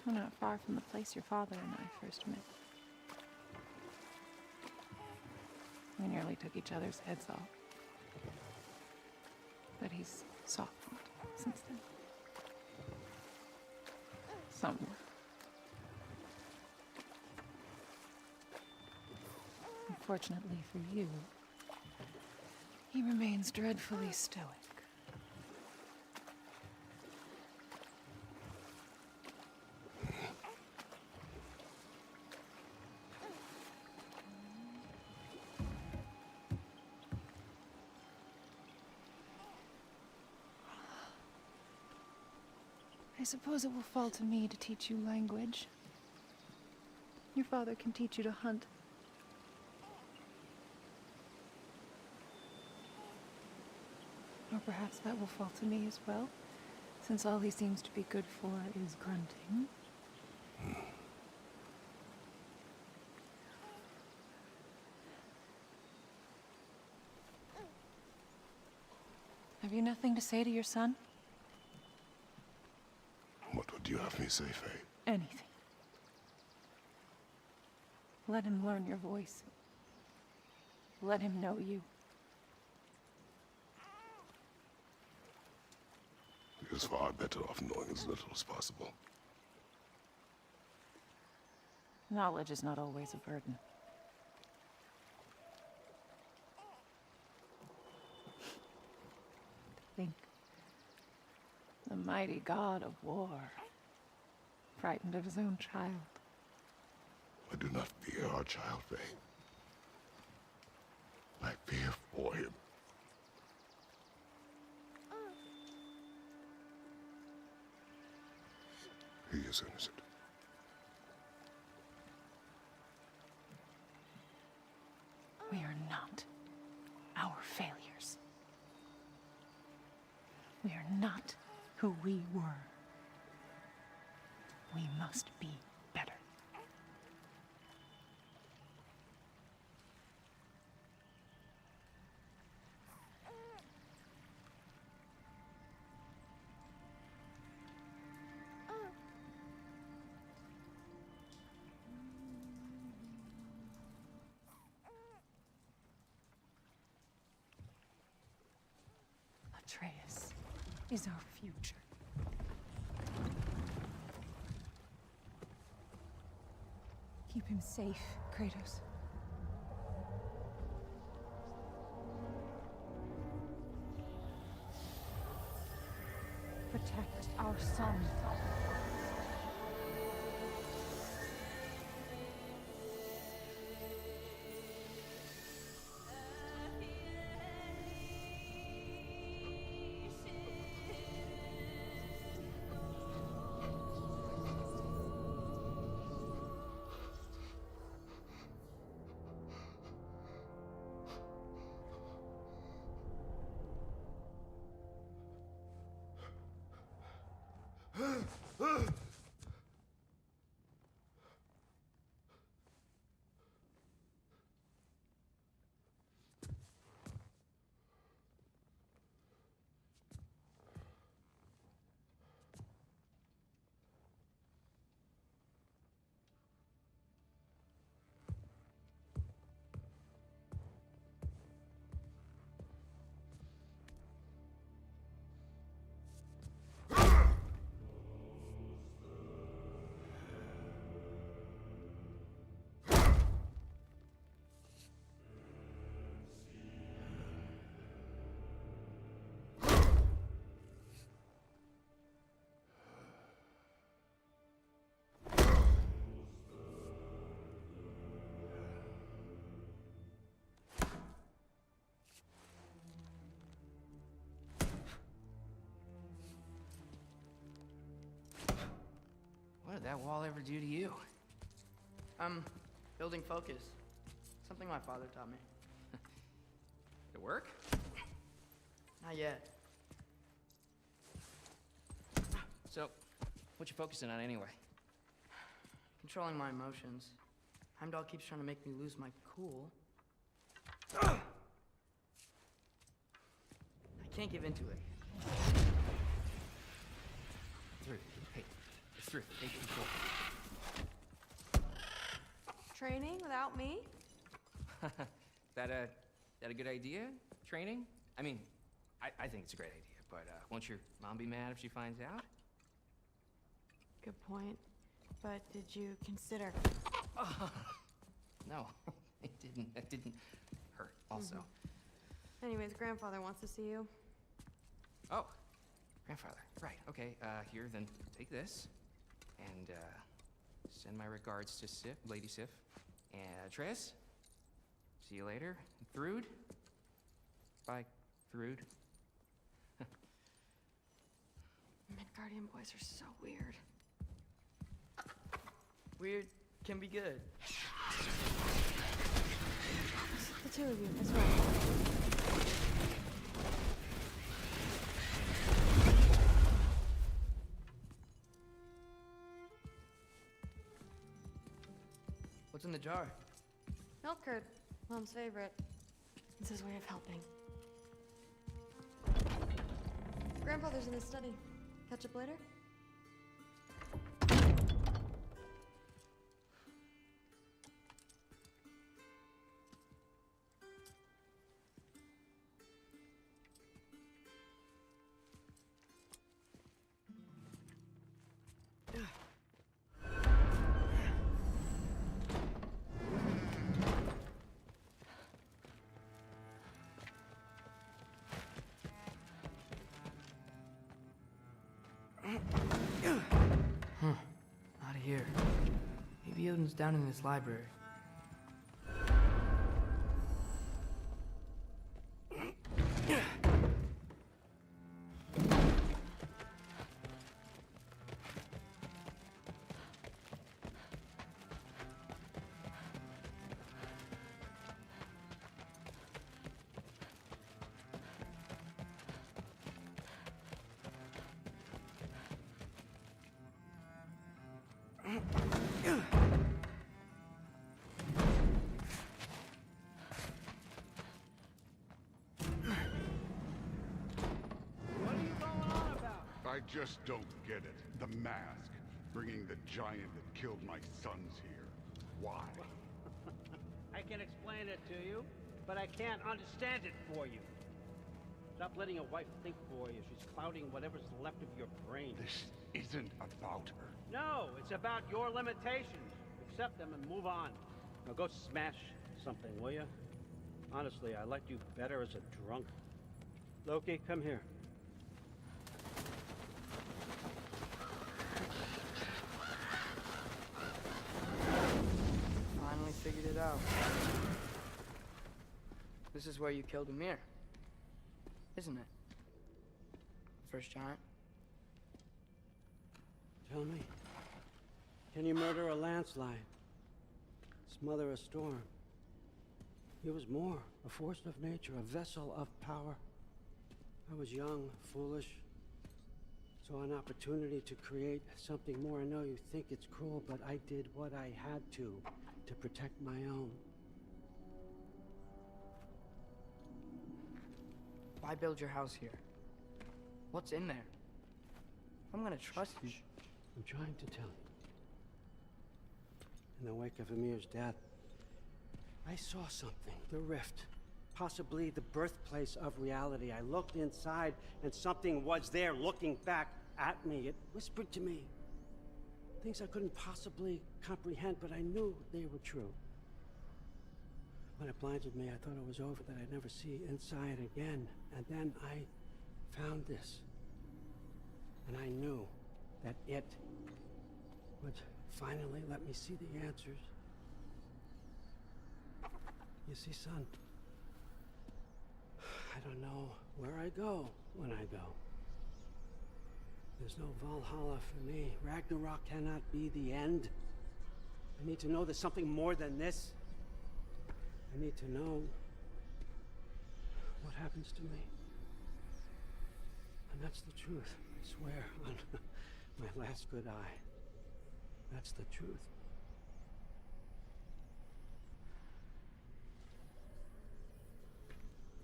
We're not far from the place your father and I first met. We nearly took each other's heads off. But he's softened since then. Somewhat. Unfortunately for you, he remains dreadfully stoic. I suppose it will fall to me to teach you language. Your father can teach you to hunt. Or perhaps that will fall to me as well, since all he seems to be good for is grunting. Have you nothing to say to your son? What would you have me say, Faye? Anything. Let him learn your voice. Let him know you. He is far better off knowing as little as possible. Knowledge is not always a burden. Think. The mighty god of war, frightened of his own child. I do not fear our child, Faye. I fear for him. He is innocent. We are not our failures. We are not who we were. We must be better. Atreus is our future. Keep him safe, Kratos. Protect our son. that wall ever do to you? Building focus. Something my father taught me. Did it work? Not yet. So, what you focusing on anyway? Controlling my emotions. Heimdall keeps trying to make me lose my cool. I can't give into it. Through. Hey, it's through. Hey, control. Training without me? That a good idea? Training? I mean, I think it's a great idea, but won't your mom be mad if she finds out? Good point. But did you consider... No, it didn't. That didn't hurt, also. Anyways, grandfather wants to see you. Oh, grandfather. Right, okay. Here, then take this. And, send my regards to Sif, Lady Sif. And Atreus. See you later. Thrud. Bye, Thrud. Midgardian boys are so weird. Weird can be good. The two of you, as well. What's in the jar? Milk curd, Mom's favorite. It's his way of helping. Grandfather's in his study. Catch up later? Not here. Maybe Odin's down in this library. I just don't get it. The mask, bringing the giant that killed my sons here. Why? I can explain it to you, but I can't understand it for you. Stop letting your wife think for you. She's clouding whatever's left of your brain. This isn't about her. No, it's about your limitations. Accept them and move on. Now go smash something, will you? Honestly, I liked you better as a drunk. Loki, come here. Finally figured it out. This is where you killed Ymir, isn't it? The first giant. Tell me, can you murder a landslide? Smother a storm? He was more, a force of nature, a vessel of power. I was young, foolish, saw an opportunity to create something more. I know you think it's cruel, but I did what I had to protect my own. Why build your house here? What's in there? I'm gonna trust you. I'm trying to tell you. In the wake of Ymir's death, I saw something. The rift. Possibly the birthplace of reality. I looked inside, and something was there looking back at me. It whispered to me things I couldn't possibly comprehend, but I knew they were true. When it blinded me, I thought it was over, that I'd never see inside again. And then I found this. And I knew that it would finally let me see the answers. You see, son, I don't know where I go when I go. There's no Valhalla for me. Ragnarok cannot be the end. I need to know there's something more than this. I need to know what happens to me. And that's the truth. I swear on my last good eye. That's the truth.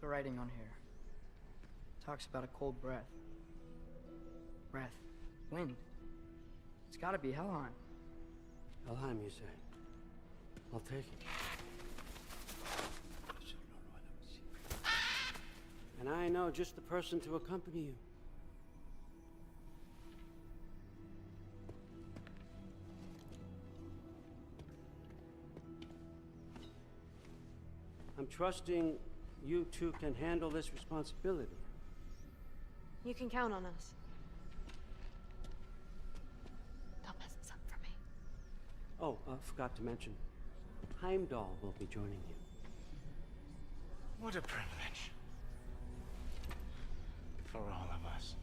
The writing on here talks about a cold breath. Breath. Wind. It's gotta be Helheim. Helheim, you say? I'll take it. And I know just the person to accompany you. I'm trusting you two can handle this responsibility. You can count on us. Don't mess this up for me. Oh, forgot to mention. Heimdall will be joining you. What a privilege. For all of us.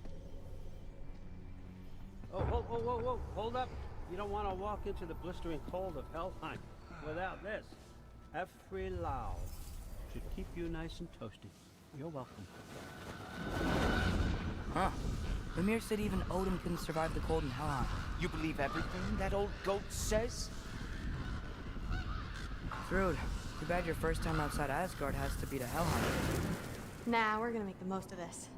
Oh, whoa, hold up. You don't want to walk into the blistering cold of Helheim without this. Efri-Lau should keep you nice and toasty. You're welcome. Huh. Ymir said even Odin couldn't survive the cold in Helheim. You believe everything that old goat says? Thrud, too bad your first time outside Asgard has to be to Helheim. Nah, we're gonna make the most of this.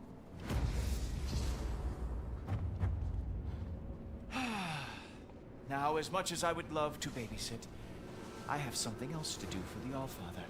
Now, as much as I would love to babysit, I have something else to do for the Allfather.